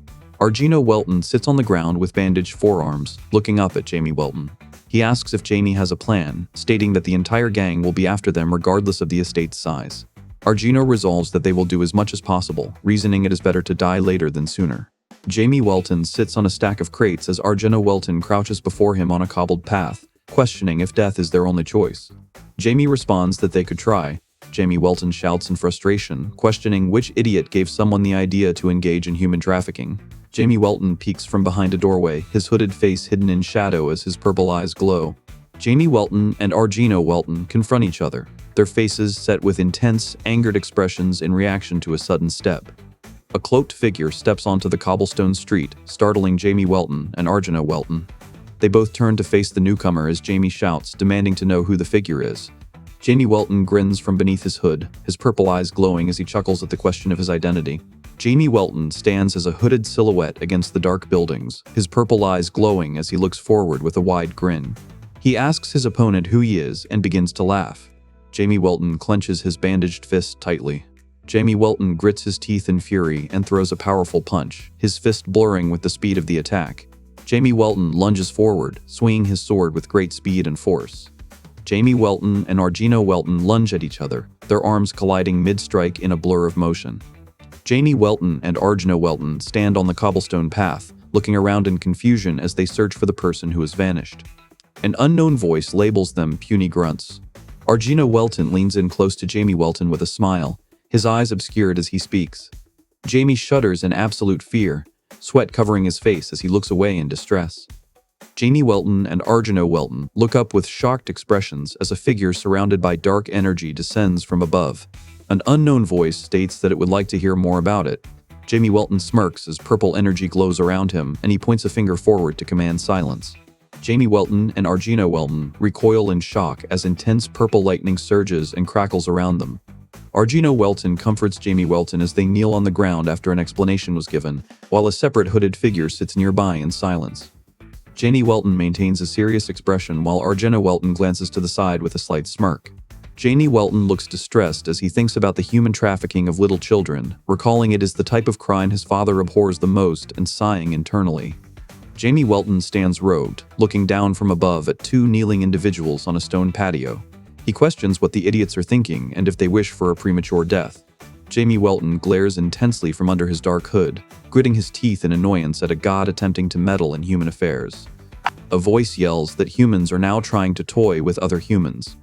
Argino Welton sits on the ground with bandaged forearms, looking up at Jamie Welton. He asks if Jamie has a plan, stating that the entire gang will be after them regardless of the estate's size. Argino resolves that they will do as much as possible, reasoning it is better to die later than sooner. Jamie Welton sits on a stack of crates as Argino Welton crouches before him on a cobbled path, questioning if death is their only choice. Jamie responds that they could try. Jamie Welton shouts in frustration, questioning which idiot gave someone the idea to engage in human trafficking. Jamie Welton peeks from behind a doorway, his hooded face hidden in shadow as his purple eyes glow. Jamie Welton and Argino Welton confront each other, their faces set with intense, angered expressions in reaction to a sudden step. A cloaked figure steps onto the cobblestone street, startling Jamie Welton and Argino Welton. They both turn to face the newcomer as Jamie shouts, demanding to know who the figure is. Jamie Welton grins from beneath his hood, his purple eyes glowing as he chuckles at the question of his identity. Jamie Welton stands as a hooded silhouette against the dark buildings, his purple eyes glowing as he looks forward with a wide grin. He asks his opponent who he is and begins to laugh. Jamie Welton clenches his bandaged fist tightly. Jamie Welton grits his teeth in fury and throws a powerful punch, his fist blurring with the speed of the attack. Jamie Welton lunges forward, swinging his sword with great speed and force. Jamie Welton and Argino Welton lunge at each other, their arms colliding mid-strike in a blur of motion. Jamie Welton and Argino Welton stand on the cobblestone path, looking around in confusion as they search for the person who has vanished. An unknown voice labels them puny grunts. Argino Welton leans in close to Jamie Welton with a smile, his eyes obscured as he speaks. Jamie shudders in absolute fear, sweat covering his face as he looks away in distress. Jamie Welton and Argino Welton look up with shocked expressions as a figure surrounded by dark energy descends from above. An unknown voice states that it would like to hear more about it. Jamie Welton smirks as purple energy glows around him, and he points a finger forward to command silence. Jamie Welton and Argina Welton recoil in shock as intense purple lightning surges and crackles around them. Argina Welton comforts Jamie Welton as they kneel on the ground after an explanation was given, while a separate hooded figure sits nearby in silence. Jamie Welton maintains a serious expression while Argina Welton glances to the side with a slight smirk. Jamie Welton looks distressed as he thinks about the human trafficking of little children, recalling it is the type of crime his father abhors the most and sighing internally. Jamie Welton stands robed, looking down from above at two kneeling individuals on a stone patio. He questions what the idiots are thinking and if they wish for a premature death. Jamie Welton glares intensely from under his dark hood, gritting his teeth in annoyance at a god attempting to meddle in human affairs. A voice yells that humans are now trying to toy with other humans.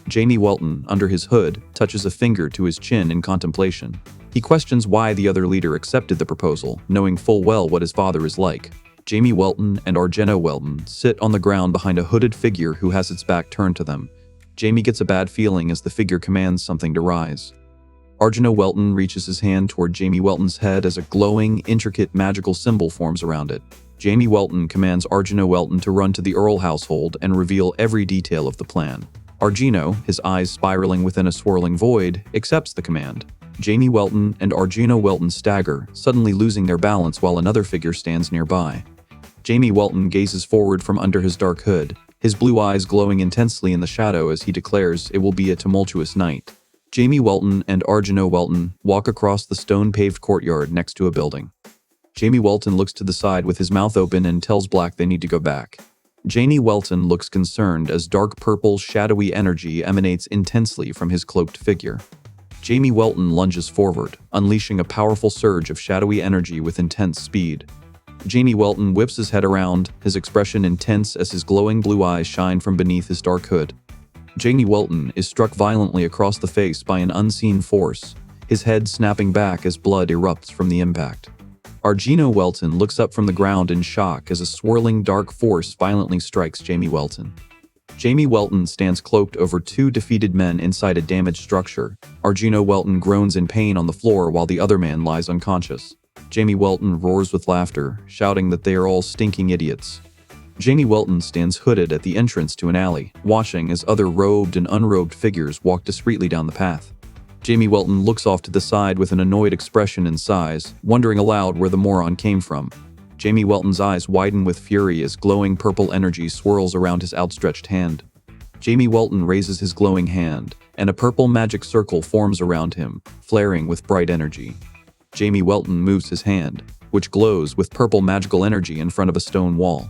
Jamie Welton, under his hood, touches a finger to his chin in contemplation. He questions why the other leader accepted the proposal, knowing full well what his father is like. Jamie Welton and Argina Welton sit on the ground behind a hooded figure who has its back turned to them. Jamie gets a bad feeling as the figure commands something to rise. Argina Welton reaches his hand toward Jamie Welton's head as a glowing, intricate magical symbol forms around it. Jamie Welton commands Argina Welton to run to the Earl household and reveal every detail of the plan. Argino, his eyes spiraling within a swirling void, accepts the command. Jamie Welton and Argina Welton stagger, suddenly losing their balance while another figure stands nearby. Jamie Welton gazes forward from under his dark hood, his blue eyes glowing intensely in the shadow as he declares it will be a tumultuous night. Jamie Welton and Argina Welton walk across the stone-paved courtyard next to a building. Jamie Welton looks to the side with his mouth open and tells Black they need to go back. Jamie Welton looks concerned as dark purple, shadowy energy emanates intensely from his cloaked figure. Jamie Welton lunges forward, unleashing a powerful surge of shadowy energy with intense speed. Jamie Welton whips his head around, his expression intense as his glowing blue eyes shine from beneath his dark hood. Jamie Welton is struck violently across the face by an unseen force, his head snapping back as blood erupts from the impact. Argina Welton looks up from the ground in shock as a swirling dark force violently strikes Jamie Welton. Jamie Welton stands cloaked over two defeated men inside a damaged structure. Argina Welton groans in pain on the floor while the other man lies unconscious. Jamie Welton roars with laughter, shouting that they are all stinking idiots. Jamie Welton stands hooded at the entrance to an alley, watching as other robed and unrobed figures walk discreetly down the path. Jamie Welton looks off to the side with an annoyed expression and sighs, wondering aloud where the moron came from. Jamie Welton's eyes widen with fury as glowing purple energy swirls around his outstretched hand. Jamie Welton raises his glowing hand, and a purple magic circle forms around him, flaring with bright energy. Jamie Welton moves his hand, which glows with purple magical energy in front of a stone wall.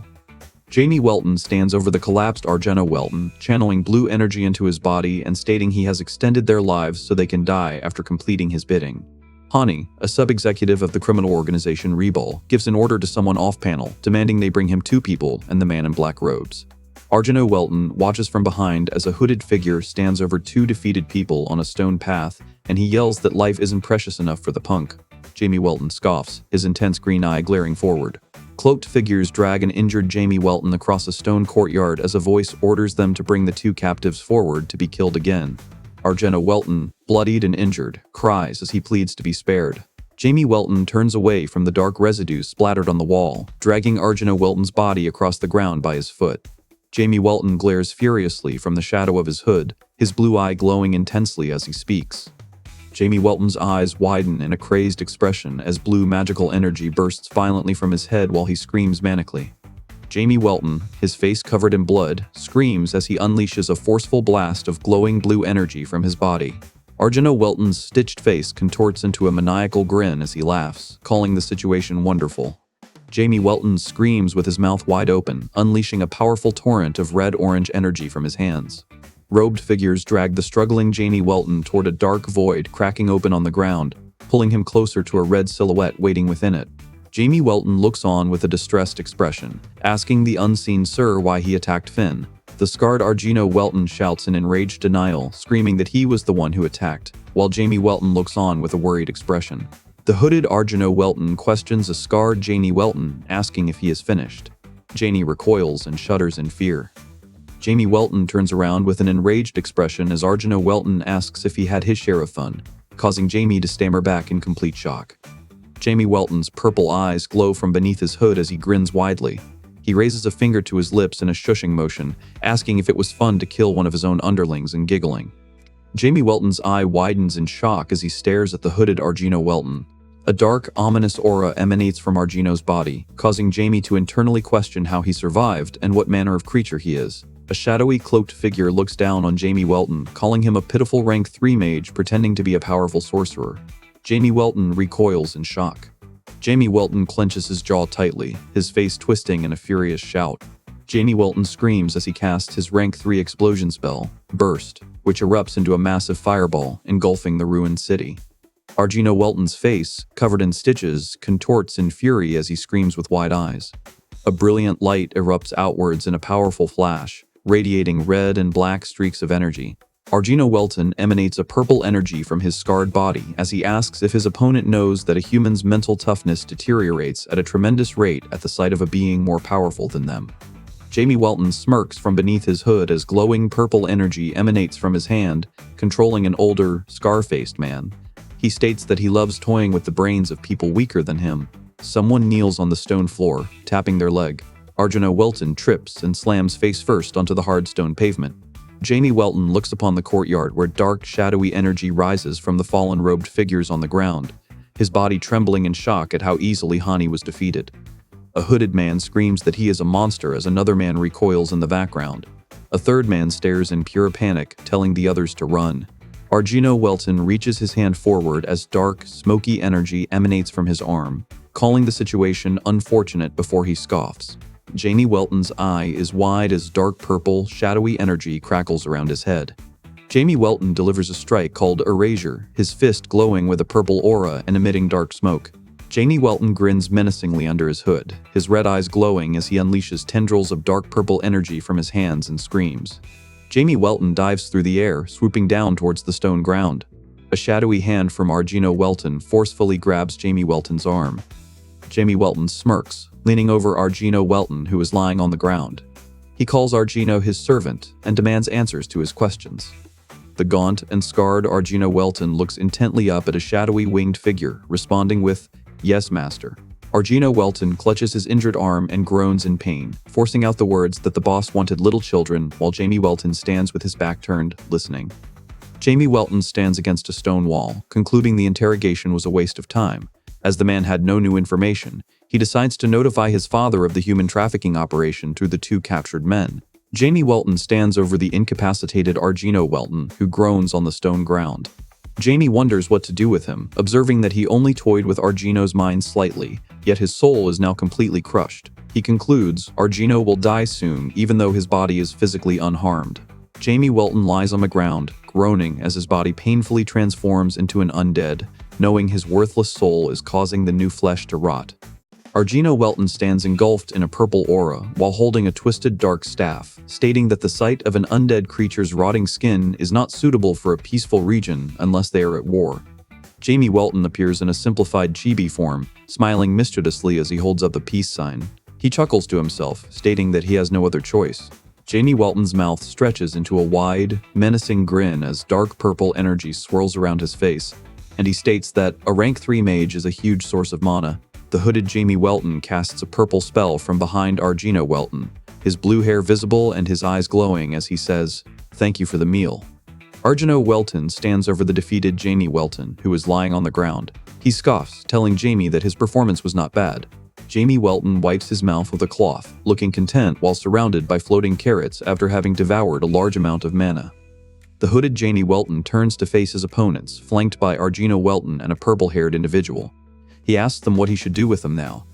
Jamie Welton stands over the collapsed Argina Welton, channeling blue energy into his body and stating he has extended their lives so they can die after completing his bidding. Hani, a sub-executive of the criminal organization Rebel, gives an order to someone off-panel, demanding they bring him two people and the man in black robes. Argina Welton watches from behind as a hooded figure stands over two defeated people on a stone path, and he yells that life isn't precious enough for the punk. Jamie Welton scoffs, his intense green eye glaring forward. Cloaked figures drag an injured Jamie Welton across a stone courtyard as a voice orders them to bring the two captives forward to be killed again. Argina Welton, bloodied and injured, cries as he pleads to be spared. Jamie Welton turns away from the dark residue splattered on the wall, dragging Argina Welton's body across the ground by his foot. Jamie Welton glares furiously from the shadow of his hood, his blue eye glowing intensely as he speaks. Jamie Welton's eyes widen in a crazed expression as blue magical energy bursts violently from his head while he screams manically. Jamie Welton, his face covered in blood, screams as he unleashes a forceful blast of glowing blue energy from his body. Argina Welton's stitched face contorts into a maniacal grin as he laughs, calling the situation wonderful. Jamie Welton screams with his mouth wide open, unleashing a powerful torrent of red-orange energy from his hands. Robed figures drag the struggling Jamie Welton toward a dark void cracking open on the ground, pulling him closer to a red silhouette waiting within it. Jamie Welton looks on with a distressed expression, asking the unseen sir why he attacked Finn. The scarred Argina Welton shouts in enraged denial, screaming that he was the one who attacked, while Jamie Welton looks on with a worried expression. The hooded Argina Welton questions a scarred Jamie Welton, asking if he is finished. Jamie recoils and shudders in fear. Jamie Welton turns around with an enraged expression as Argina Welton asks if he had his share of fun, causing Jamie to stammer back in complete shock. Jamie Welton's purple eyes glow from beneath his hood as he grins widely. He raises a finger to his lips in a shushing motion, asking if it was fun to kill one of his own underlings and giggling. Jamie Welton's eye widens in shock as he stares at the hooded Argino Welton. A dark, ominous aura emanates from Argino's body, causing Jamie to internally question how he survived and what manner of creature he is. A shadowy, cloaked figure looks down on Jamie Welton, calling him a pitiful rank 3 mage pretending to be a powerful sorcerer. Jamie Welton recoils in shock. Jamie Welton clenches his jaw tightly, his face twisting in a furious shout. Jamie Welton screams as he casts his rank 3 explosion spell, Burst, which erupts into a massive fireball, engulfing the ruined city. Argino Welton's face, covered in stitches, contorts in fury as he screams with wide eyes. A brilliant light erupts outwards in a powerful flash, radiating red and black streaks of energy. Argino Welton emanates a purple energy from his scarred body as he asks if his opponent knows that a human's mental toughness deteriorates at a tremendous rate at the sight of a being more powerful than them. Jamie Welton smirks from beneath his hood as glowing purple energy emanates from his hand, controlling an older, scar-faced man. He states that he loves toying with the brains of people weaker than him. Someone kneels on the stone floor, tapping their leg. Argino Welton trips and slams face first onto the hard stone pavement. Jamie Welton looks upon the courtyard where dark, shadowy energy rises from the fallen robed figures on the ground, his body trembling in shock at how easily Hani was defeated. A hooded man screams that he is a monster as another man recoils in the background. A third man stares in pure panic, telling the others to run. Argino Welton reaches his hand forward as dark, smoky energy emanates from his arm, calling the situation unfortunate before he scoffs. Jamie Welton's eye is wide as dark purple, shadowy energy crackles around his head. Jamie Welton delivers a strike called Erasure, his fist glowing with a purple aura and emitting dark smoke. Jamie Welton grins menacingly under his hood, his red eyes glowing as he unleashes tendrils of dark purple energy from his hands and screams. Jamie Welton dives through the air, swooping down towards the stone ground. A shadowy hand from Argino Welton forcefully grabs Jamie Welton's arm. Jamie Welton smirks, leaning over Argino Welton, who is lying on the ground. He calls Argino his servant and demands answers to his questions. The gaunt and scarred Argino Welton looks intently up at a shadowy winged figure, responding with, "Yes, master." Argino Welton clutches his injured arm and groans in pain, forcing out the words that the boss wanted little children, while Jamie Welton stands with his back turned, listening. Jamie Welton stands against a stone wall, concluding the interrogation was a waste of time. As the man had no new information, he decides to notify his father of the human trafficking operation through the 2 captured men. Jamie Welton stands over the incapacitated Argino Welton, who groans on the stone ground. Jamie wonders what to do with him, observing that he only toyed with Argino's mind slightly, yet his soul is now completely crushed. He concludes Argino will die soon, even though his body is physically unharmed. Jamie Welton lies on the ground, groaning as his body painfully transforms into an undead, knowing his worthless soul is causing the new flesh to rot. Argino Welton stands engulfed in a purple aura while holding a twisted dark staff, stating that the sight of an undead creature's rotting skin is not suitable for a peaceful region unless they are at war. Jamie Welton appears in a simplified chibi form, smiling mischievously as he holds up a peace sign. He chuckles to himself, stating that he has no other choice. Jamie Welton's mouth stretches into a wide, menacing grin as dark purple energy swirls around his face, and he states that a rank 3 mage is a huge source of mana. The hooded Jamie Welton casts a purple spell from behind Argino Welton, his blue hair visible and his eyes glowing as he says, "Thank you for the meal." Argino Welton stands over the defeated Jamie Welton, who is lying on the ground. He scoffs, telling Jamie that his performance was not bad. Jamie Welton wipes his mouth with a cloth, looking content while surrounded by floating carrots after having devoured a large amount of mana. The hooded Jamie Welton turns to face his opponents, flanked by Argino Welton and a purple-haired individual. He asks them what he should do with them now.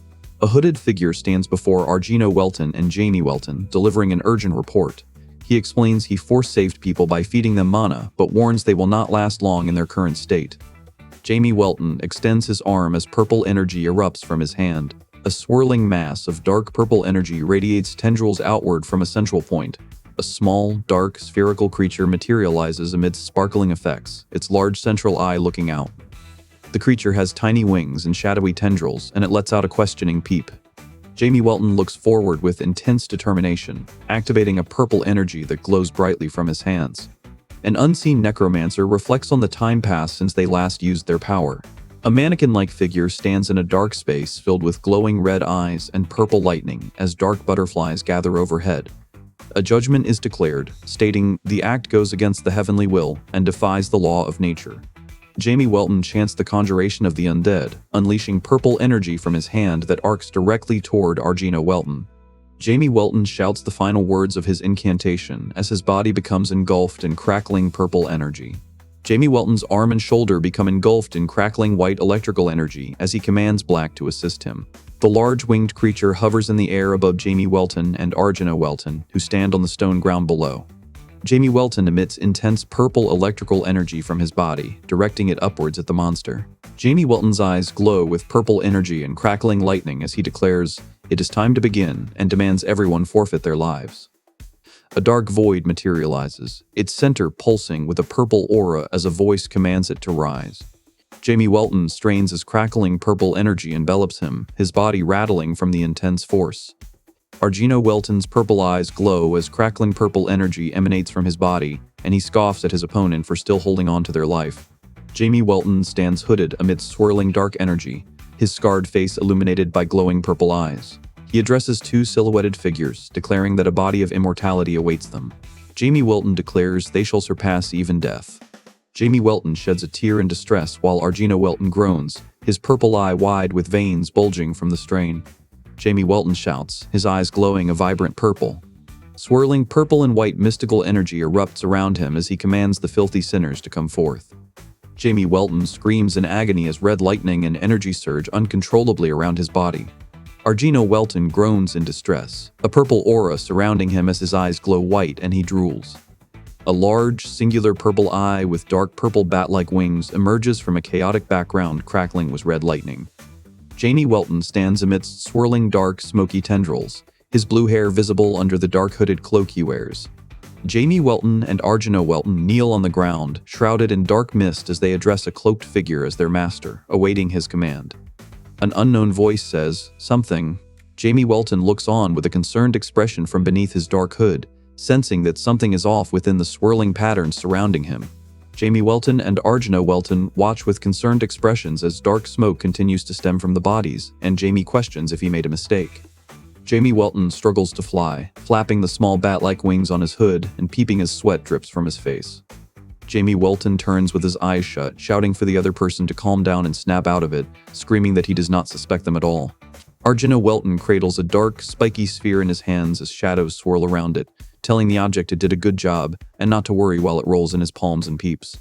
A hooded figure stands before Argino Welton and Jamie Welton, delivering an urgent report. He explains he force-saved people by feeding them mana, but warns they will not last long in their current state. Jamie Welton extends his arm as purple energy erupts from his hand. A swirling mass of dark purple energy radiates tendrils outward from a central point. A small, dark, spherical creature materializes amidst sparkling effects, its large central eye looking out. The creature has tiny wings and shadowy tendrils, and it lets out a questioning peep. Jamie Welton looks forward with intense determination, activating a purple energy that glows brightly from his hands. An unseen necromancer reflects on the time passed since they last used their power. A mannequin-like figure stands in a dark space filled with glowing red eyes and purple lightning as dark butterflies gather overhead. A judgment is declared, stating the act goes against the heavenly will and defies the law of nature. Jamie Welton chants the conjuration of the undead, unleashing purple energy from his hand that arcs directly toward Argino Welton. Jamie Welton shouts the final words of his incantation as his body becomes engulfed in crackling purple energy. Jamie Welton's arm and shoulder become engulfed in crackling white electrical energy as he commands Black to assist him. The large winged creature hovers in the air above Jamie Welton and Argino Welton, who stand on the stone ground below. Jamie Welton emits intense purple electrical energy from his body, directing it upwards at the monster. Jamie Welton's eyes glow with purple energy and crackling lightning as he declares, "It is time to begin," and demands everyone forfeit their lives. A dark void materializes, its center pulsing with a purple aura as a voice commands it to rise. Jamie Welton strains as crackling purple energy envelops him, his body rattling from the intense force. Argino Welton's purple eyes glow as crackling purple energy emanates from his body, and he scoffs at his opponent for still holding on to their life. Jamie Welton stands hooded amidst swirling dark energy, his scarred face illuminated by glowing purple eyes. He addresses two silhouetted figures, declaring that a body of immortality awaits them. Jamie Welton declares they shall surpass even death. Jamie Welton sheds a tear in distress while Argino Welton groans, his purple eye wide with veins bulging from the strain. Jamie Welton shouts, his eyes glowing a vibrant purple. Swirling purple and white mystical energy erupts around him as he commands the filthy sinners to come forth. Jamie Welton screams in agony as red lightning and energy surge uncontrollably around his body. Argino Welton groans in distress, a purple aura surrounding him as his eyes glow white and he drools. A large, singular purple eye with dark purple bat-like wings emerges from a chaotic background crackling with red lightning. Jamie Welton stands amidst swirling dark, smoky tendrils, his blue hair visible under the dark hooded cloak he wears. Jamie Welton and Argino Welton kneel on the ground, shrouded in dark mist as they address a cloaked figure as their master, awaiting his command. An unknown voice says, "Something." Jamie Welton looks on with a concerned expression from beneath his dark hood, sensing that something is off within the swirling patterns surrounding him. Jamie Welton and Argino Welton watch with concerned expressions as dark smoke continues to stem from the bodies, and Jamie questions if he made a mistake. Jamie Welton struggles to fly, flapping the small bat-like wings on his hood and peeping as sweat drips from his face. Jamie Welton turns with his eyes shut, shouting for the other person to calm down and snap out of it, screaming that he does not suspect them at all. Argino Welton cradles a dark, spiky sphere in his hands as shadows swirl around it, telling the object it did a good job and not to worry while it rolls in his palms and peeps.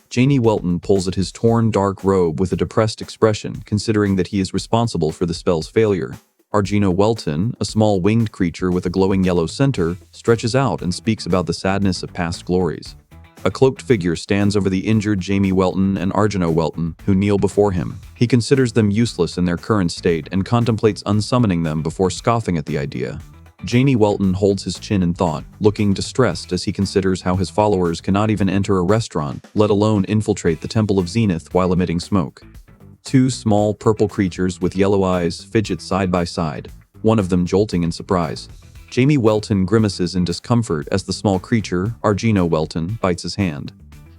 Jamie Welton pulls at his torn dark robe with a depressed expression, considering that he is responsible for the spell's failure. Argino Welton, a small winged creature with a glowing yellow center, stretches out and speaks about the sadness of past glories. A cloaked figure stands over the injured Jamie Welton and Argino Welton, who kneel before him. He considers them useless in their current state and contemplates unsummoning them before scoffing at the idea. Jamie Welton holds his chin in thought, looking distressed as he considers how his followers cannot even enter a restaurant, let alone infiltrate the Temple of Zenith while emitting smoke. Two small purple creatures with yellow eyes fidget side by side, one of them jolting in surprise. Jamie Welton grimaces in discomfort as the small creature, Argino Welton, bites his hand.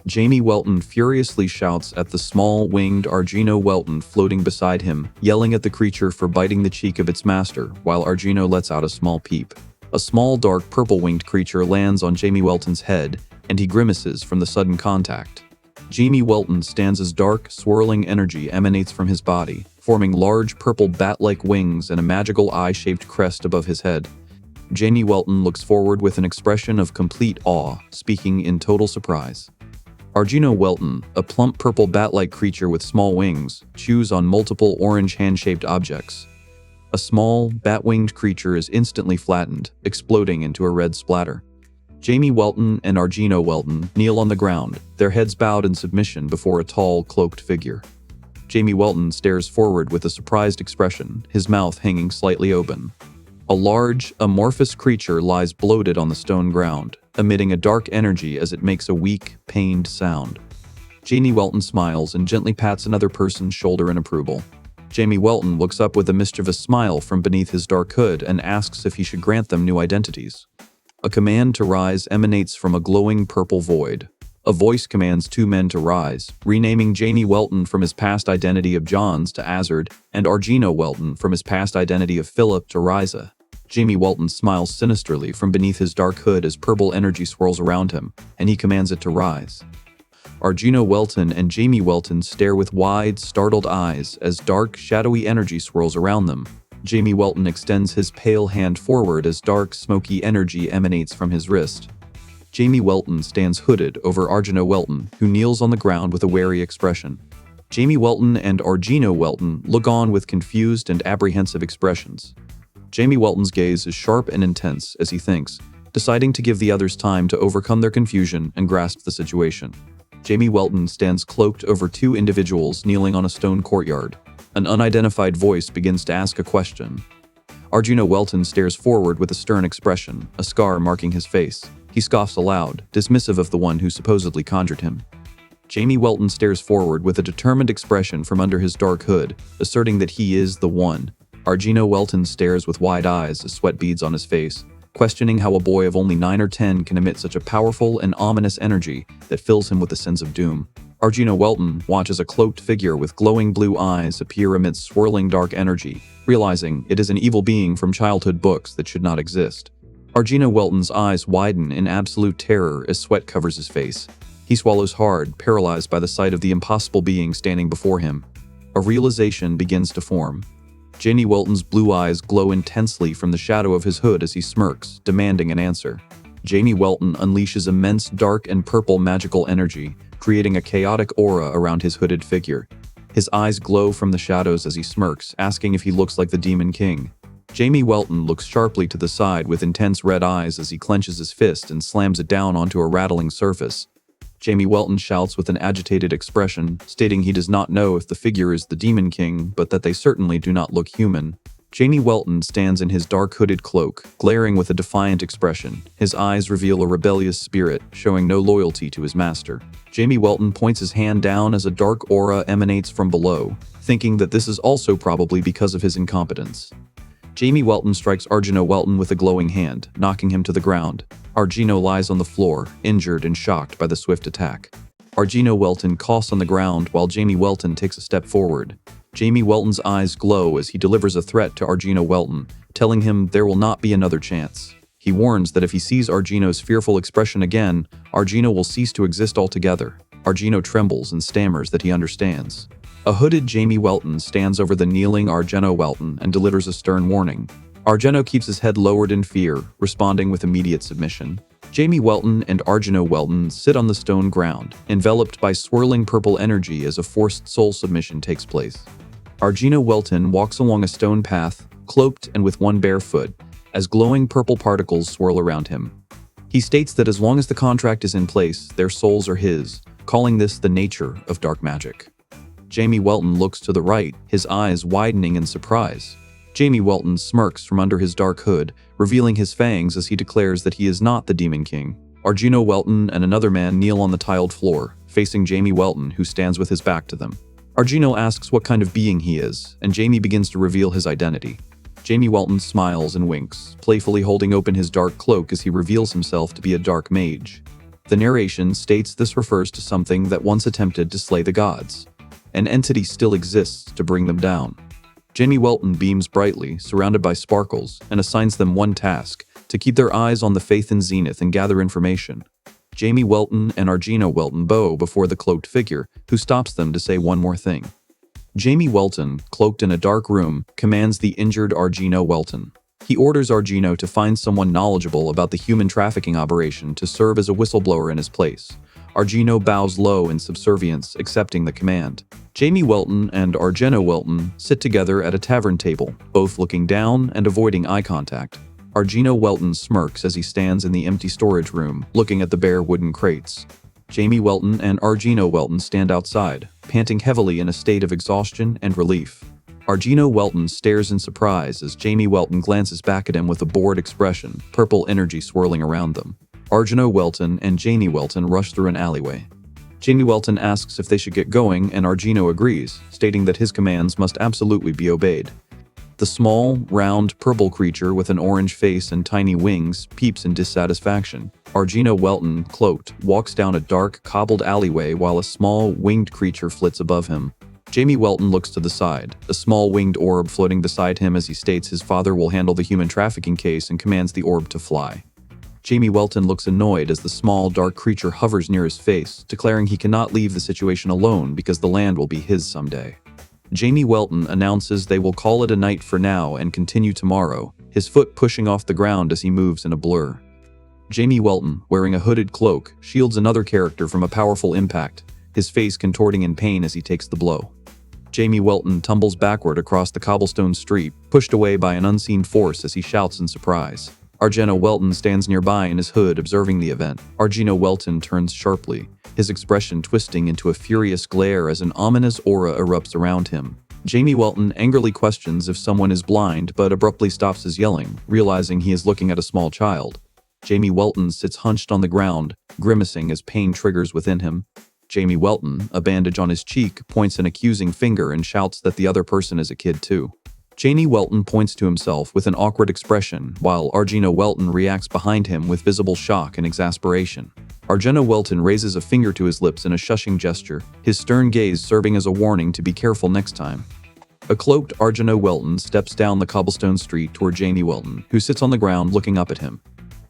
Jamie Welton furiously shouts at the small, winged Argino Welton floating beside him, yelling at the creature for biting the cheek of its master, while Argino lets out a small peep. A small, dark, purple-winged creature lands on Jamie Welton's head, and he grimaces from the sudden contact. Jamie Welton stands as dark, swirling energy emanates from his body, forming large, purple bat-like wings and a magical eye-shaped crest above his head. Jamie Welton looks forward with an expression of complete awe, speaking in total surprise. Argino Welton, a plump purple bat-like creature with small wings, chews on multiple orange hand-shaped objects. A small, bat-winged creature is instantly flattened, exploding into a red splatter. Jamie Welton and Argino Welton kneel on the ground, their heads bowed in submission before a tall, cloaked figure. Jamie Welton stares forward with a surprised expression, his mouth hanging slightly open. A large, amorphous creature lies bloated on the stone ground, emitting a dark energy as it makes a weak, pained sound. Jamie Welton smiles and gently pats another person's shoulder in approval. Jamie Welton looks up with a mischievous smile from beneath his dark hood and asks if he should grant them new identities. A command to rise emanates from a glowing purple void. A voice commands two men to rise, renaming Jamie Welton from his past identity of Johns to Azard, and Argino Welton from his past identity of Philip to Riza. Jamie Welton smiles sinisterly from beneath his dark hood as purple energy swirls around him, and he commands it to rise. Argino Welton and Jamie Welton stare with wide, startled eyes as dark, shadowy energy swirls around them. Jamie Welton extends his pale hand forward as dark, smoky energy emanates from his wrist. Jamie Welton stands hooded over Argino Welton, who kneels on the ground with a wary expression. Jamie Welton and Argino Welton look on with confused and apprehensive expressions. Jamie Welton's gaze is sharp and intense as he thinks, deciding to give the others time to overcome their confusion and grasp the situation. Jamie Welton stands cloaked over two individuals kneeling on a stone courtyard. An unidentified voice begins to ask a question. Argino Welton stares forward with a stern expression, a scar marking his face. He scoffs aloud, dismissive of the one who supposedly conjured him. Jamie Welton stares forward with a determined expression from under his dark hood, asserting that he is the one. Argino Welton stares with wide eyes as sweat beads on his face, questioning how a boy of only 9 or 10 can emit such a powerful and ominous energy that fills him with a sense of doom. Argino Welton watches a cloaked figure with glowing blue eyes appear amidst swirling dark energy, realizing it is an evil being from childhood books that should not exist. Argino Welton's eyes widen in absolute terror as sweat covers his face. He swallows hard, paralyzed by the sight of the impossible being standing before him. A realization begins to form. Jamie Welton's blue eyes glow intensely from the shadow of his hood as he smirks, demanding an answer. Jamie Welton unleashes immense dark and purple magical energy, creating a chaotic aura around his hooded figure. His eyes glow from the shadows as he smirks, asking if he looks like the Demon King. Jamie Welton looks sharply to the side with intense red eyes as he clenches his fist and slams it down onto a rattling surface. Jamie Welton shouts with an agitated expression, stating he does not know if the figure is the Demon King, but that they certainly do not look human. Jamie Welton stands in his dark hooded cloak, glaring with a defiant expression. His eyes reveal a rebellious spirit, showing no loyalty to his master. Jamie Welton points his hand down as a dark aura emanates from below, thinking that this is also probably because of his incompetence. Jamie Welton strikes Argino Welton with a glowing hand, knocking him to the ground. Argino lies on the floor, injured and shocked by the swift attack. Argino Welton coughs on the ground while Jamie Welton takes a step forward. Jamie Welton's eyes glow as he delivers a threat to Argino Welton, telling him there will not be another chance. He warns that if he sees Argino's fearful expression again, Argino will cease to exist altogether. Argino trembles and stammers that he understands. A hooded Jamie Welton stands over the kneeling Argino Welton and delivers a stern warning. Argino keeps his head lowered in fear, responding with immediate submission. Jamie Welton and Argino Welton sit on the stone ground, enveloped by swirling purple energy as a forced soul submission takes place. Argino Welton walks along a stone path, cloaked and with one bare foot, as glowing purple particles swirl around him. He states that as long as the contract is in place, their souls are his, calling this the nature of dark magic. Jamie Welton looks to the right, his eyes widening in surprise. Jamie Welton smirks from under his dark hood, revealing his fangs as he declares that he is not the Demon King. Argino Welton and another man kneel on the tiled floor, facing Jamie Welton, who stands with his back to them. Argino asks what kind of being he is, and Jamie begins to reveal his identity. Jamie Welton smiles and winks, playfully holding open his dark cloak as he reveals himself to be a dark mage. The narration states this refers to something that once attempted to slay the gods. An entity still exists to bring them down. Jamie Welton beams brightly, surrounded by sparkles, and assigns them one task, to keep their eyes on the faith in Zenith and gather information. Jamie Welton and Argino Welton bow before the cloaked figure, who stops them to say one more thing. Jamie Welton, cloaked in a dark room, commands the injured Argino Welton. He orders Argino to find someone knowledgeable about the human trafficking operation to serve as a whistleblower in his place. Argino bows low in subservience, accepting the command. Jamie Welton and Argino Welton sit together at a tavern table, both looking down and avoiding eye contact. Argino Welton smirks as he stands in the empty storage room, looking at the bare wooden crates. Jamie Welton and Argino Welton stand outside, panting heavily in a state of exhaustion and relief. Argino Welton stares in surprise as Jamie Welton glances back at him with a bored expression, purple energy swirling around them. Argino Welton and Jamie Welton rush through an alleyway. Jamie Welton asks if they should get going, and Argino agrees, stating that his commands must absolutely be obeyed. The small, round, purple creature with an orange face and tiny wings peeps in dissatisfaction. Argino Welton, cloaked, walks down a dark, cobbled alleyway while a small, winged creature flits above him. Jamie Welton looks to the side, a small winged orb floating beside him as he states his father will handle the human trafficking case and commands the orb to fly. Jamie Welton looks annoyed as the small, dark creature hovers near his face, declaring he cannot leave the situation alone because the land will be his someday. Jamie Welton announces they will call it a night for now and continue tomorrow, his foot pushing off the ground as he moves in a blur. Jamie Welton, wearing a hooded cloak, shields another character from a powerful impact, his face contorting in pain as he takes the blow. Jamie Welton tumbles backward across the cobblestone street, pushed away by an unseen force as he shouts in surprise. Argino Welton stands nearby in his hood observing the event. Argino Welton turns sharply, his expression twisting into a furious glare as an ominous aura erupts around him. Jamie Welton angrily questions if someone is blind but abruptly stops his yelling, realizing he is looking at a small child. Jamie Welton sits hunched on the ground, grimacing as pain triggers within him. Jamie Welton, a bandage on his cheek, points an accusing finger and shouts that the other person is a kid too. Jamie Welton points to himself with an awkward expression, while Argino Welton reacts behind him with visible shock and exasperation. Argino Welton raises a finger to his lips in a shushing gesture, his stern gaze serving as a warning to be careful next time. A cloaked Argino Welton steps down the cobblestone street toward Jamie Welton, who sits on the ground looking up at him.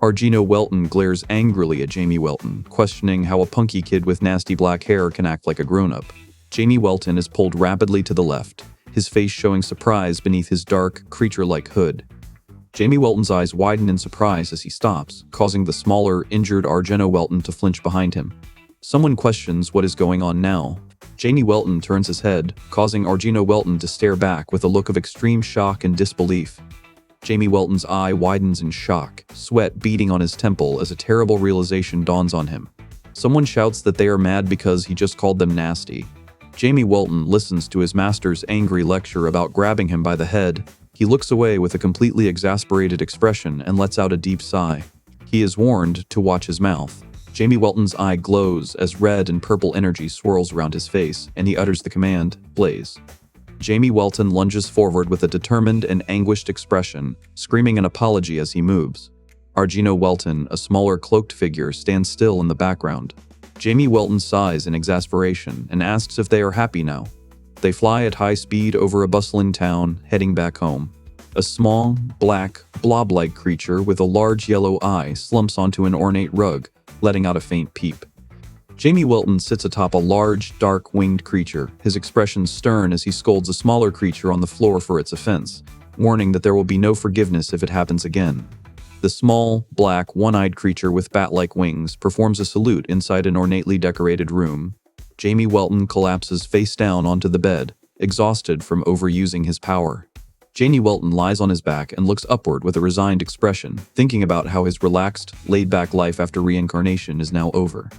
Argino Welton glares angrily at Jamie Welton, questioning how a punky kid with nasty black hair can act like a grown-up. Jamie Welton is pulled rapidly to the left, his face showing surprise beneath his dark, creature-like hood. Jamie Welton's eyes widen in surprise as he stops, causing the smaller, injured Argino Welton to flinch behind him. Someone questions what is going on now. Jamie Welton turns his head, causing Argino Welton to stare back with a look of extreme shock and disbelief. Jamie Welton's eye widens in shock, sweat beading on his temple as a terrible realization dawns on him. Someone shouts that they are mad because he just called them nasty. Jamie Welton listens to his master's angry lecture about grabbing him by the head. He looks away with a completely exasperated expression and lets out a deep sigh. He is warned to watch his mouth. Jamie Welton's eye glows as red and purple energy swirls around his face, and he utters the command, "Blaze." Jamie Welton lunges forward with a determined and anguished expression, screaming an apology as he moves. Argino Welton, a smaller cloaked figure, stands still in the background. Jamie Welton sighs in exasperation and asks if they are happy now. They fly at high speed over a bustling town, heading back home. A small, black, blob-like creature with a large yellow eye slumps onto an ornate rug, letting out a faint peep. Jamie Welton sits atop a large, dark, winged creature, his expression stern as he scolds a smaller creature on the floor for its offense, warning that there will be no forgiveness if it happens again. The small, black, one-eyed creature with bat-like wings performs a salute inside an ornately decorated room. Jamie Welton collapses face down onto the bed, exhausted from overusing his power. Jamie Welton lies on his back and looks upward with a resigned expression, thinking about how his relaxed, laid-back life after reincarnation is now over.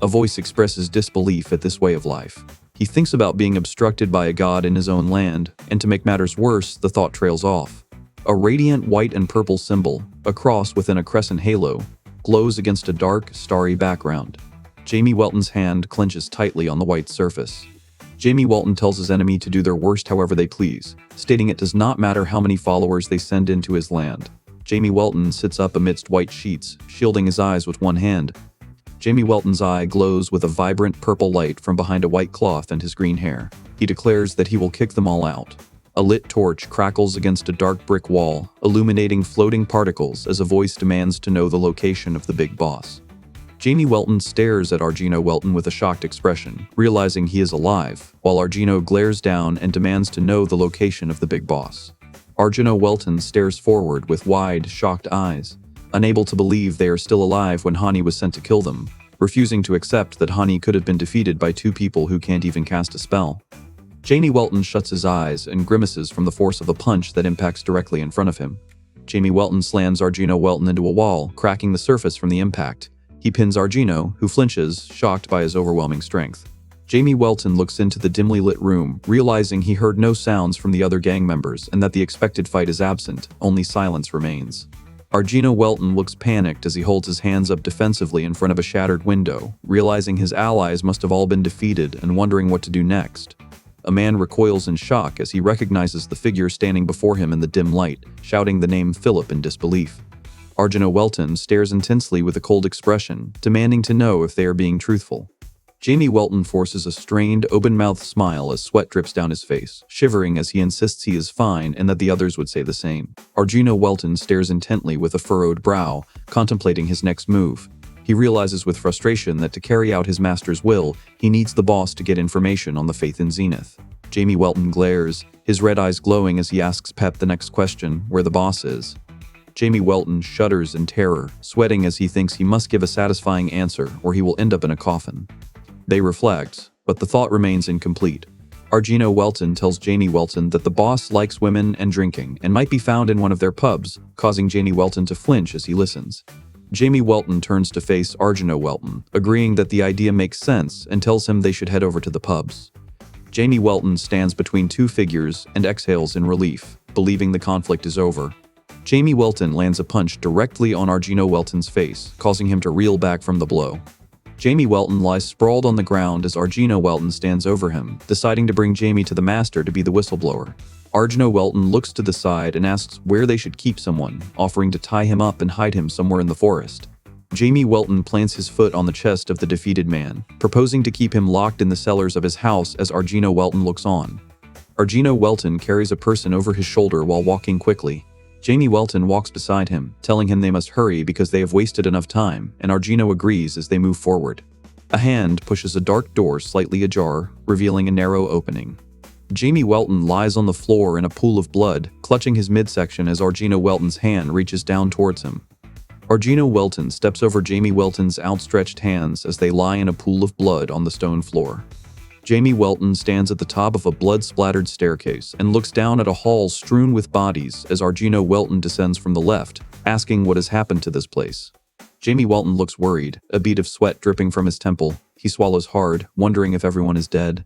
A voice expresses disbelief at this way of life. He thinks about being obstructed by a god in his own land, and to make matters worse, the thought trails off. A radiant white and purple symbol, a cross within a crescent halo, glows against a dark, starry background. Jamie Welton's hand clenches tightly on the white surface. Jamie Welton tells his enemy to do their worst however they please, stating it does not matter how many followers they send into his land. Jamie Welton sits up amidst white sheets, shielding his eyes with one hand. Jamie Welton's eye glows with a vibrant purple light from behind a white cloth and his green hair. He declares that he will kick them all out. A lit torch crackles against a dark brick wall, illuminating floating particles as a voice demands to know the location of the big boss. Jamie Welton stares at Argino Welton with a shocked expression, realizing he is alive, while Argino glares down and demands to know the location of the big boss. Argino Welton stares forward with wide, shocked eyes, unable to believe they are still alive when Hani was sent to kill them, refusing to accept that Hani could have been defeated by two people who can't even cast a spell. Jamie Welton shuts his eyes and grimaces from the force of a punch that impacts directly in front of him. Jamie Welton slams Argino Welton into a wall, cracking the surface from the impact. He pins Argino, who flinches, shocked by his overwhelming strength. Jamie Welton looks into the dimly lit room, realizing he heard no sounds from the other gang members and that the expected fight is absent, only silence remains. Argino Welton looks panicked as he holds his hands up defensively in front of a shattered window, realizing his allies must have all been defeated and wondering what to do next. A man recoils in shock as he recognizes the figure standing before him in the dim light, shouting the name Philip in disbelief. Arjuna Welton stares intensely with a cold expression, demanding to know if they are being truthful. Jamie Welton forces a strained, open-mouthed smile as sweat drips down his face, shivering as he insists he is fine and that the others would say the same. Arjuna Welton stares intently with a furrowed brow, contemplating his next move. He realizes with frustration that to carry out his master's will, he needs the boss to get information on the Faith in Zenith. Jamie Welton glares, his red eyes glowing as he asks Pep the next question, where the boss is. Jamie Welton shudders in terror, sweating as he thinks he must give a satisfying answer or he will end up in a coffin. They reflect, but the thought remains incomplete. Arjuna Welton tells Jamie Welton that the boss likes women and drinking and might be found in one of their pubs, causing Jamie Welton to flinch as he listens. Jamie Welton turns to face Arjuna Welton, agreeing that the idea makes sense and tells him they should head over to the pubs. Jamie Welton stands between two figures and exhales in relief, believing the conflict is over. Jamie Welton lands a punch directly on Arjuna Welton's face, causing him to reel back from the blow. Jamie Welton lies sprawled on the ground as Arjuna Welton stands over him, deciding to bring Jamie to the master to be the whistleblower. Arjuna Welton looks to the side and asks where they should keep someone, offering to tie him up and hide him somewhere in the forest. Jamie Welton plants his foot on the chest of the defeated man, proposing to keep him locked in the cellars of his house as Arjuna Welton looks on. Arjuna Welton carries a person over his shoulder while walking quickly. Jamie Welton walks beside him, telling him they must hurry because they have wasted enough time, and Arjuna agrees as they move forward. A hand pushes a dark door slightly ajar, revealing a narrow opening. Jamie Welton lies on the floor in a pool of blood, clutching his midsection as Arjuna Welton's hand reaches down towards him. Arjuna Welton steps over Jamie Welton's outstretched hands as they lie in a pool of blood on the stone floor. Jamie Welton stands at the top of a blood-splattered staircase and looks down at a hall strewn with bodies as Arjuna Welton descends from the left, asking what has happened to this place. Jamie Welton looks worried, a bead of sweat dripping from his temple. He swallows hard, wondering if everyone is dead.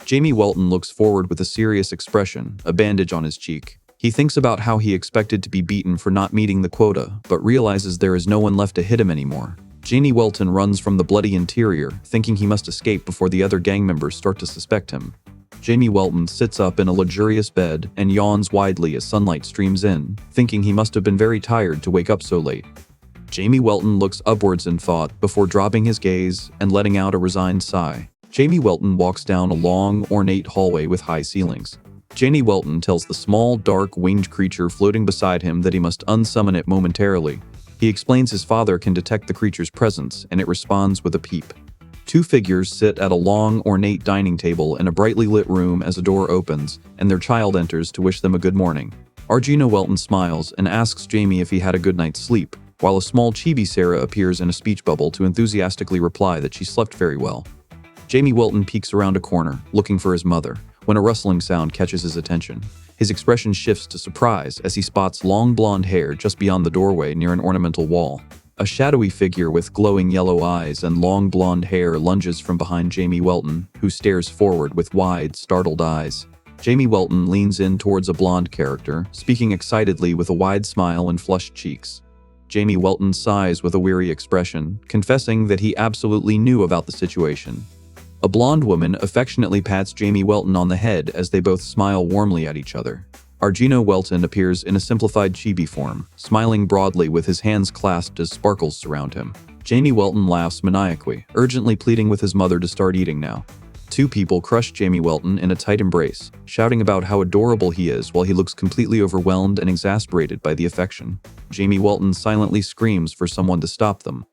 Jamie Welton looks forward with a serious expression, a bandage on his cheek. He thinks about how he expected to be beaten for not meeting the quota, but realizes there is no one left to hit him anymore. Jamie Welton runs from the bloody interior, thinking he must escape before the other gang members start to suspect him. Jamie Welton sits up in a luxurious bed and yawns widely as sunlight streams in, thinking he must have been very tired to wake up so late. Jamie Welton looks upwards in thought before dropping his gaze and letting out a resigned sigh. Jamie Welton walks down a long, ornate hallway with high ceilings. Jamie Welton tells the small, dark, winged creature floating beside him that he must unsummon it momentarily. He explains his father can detect the creature's presence, and it responds with a peep. Two figures sit at a long, ornate dining table in a brightly lit room as a door opens, and their child enters to wish them a good morning. Arjuna Welton smiles and asks Jamie if he had a good night's sleep, while a small chibi Sarah appears in a speech bubble to enthusiastically reply that she slept very well. Jamie Welton peeks around a corner, looking for his mother, when a rustling sound catches his attention. His expression shifts to surprise as he spots long blonde hair just beyond the doorway near an ornamental wall. A shadowy figure with glowing yellow eyes and long blonde hair lunges from behind Jamie Welton, who stares forward with wide, startled eyes. Jamie Welton leans in towards a blonde character, speaking excitedly with a wide smile and flushed cheeks. Jamie Welton sighs with a weary expression, confessing that he absolutely knew about the situation. A blonde woman affectionately pats Jamie Welton on the head as they both smile warmly at each other. Arjuna Welton appears in a simplified chibi form, smiling broadly with his hands clasped as sparkles surround him. Jamie Welton laughs maniacally, urgently pleading with his mother to start eating now. Two people crush Jamie Welton in a tight embrace, shouting about how adorable he is while he looks completely overwhelmed and exasperated by the affection. Jamie Welton silently screams for someone to stop them.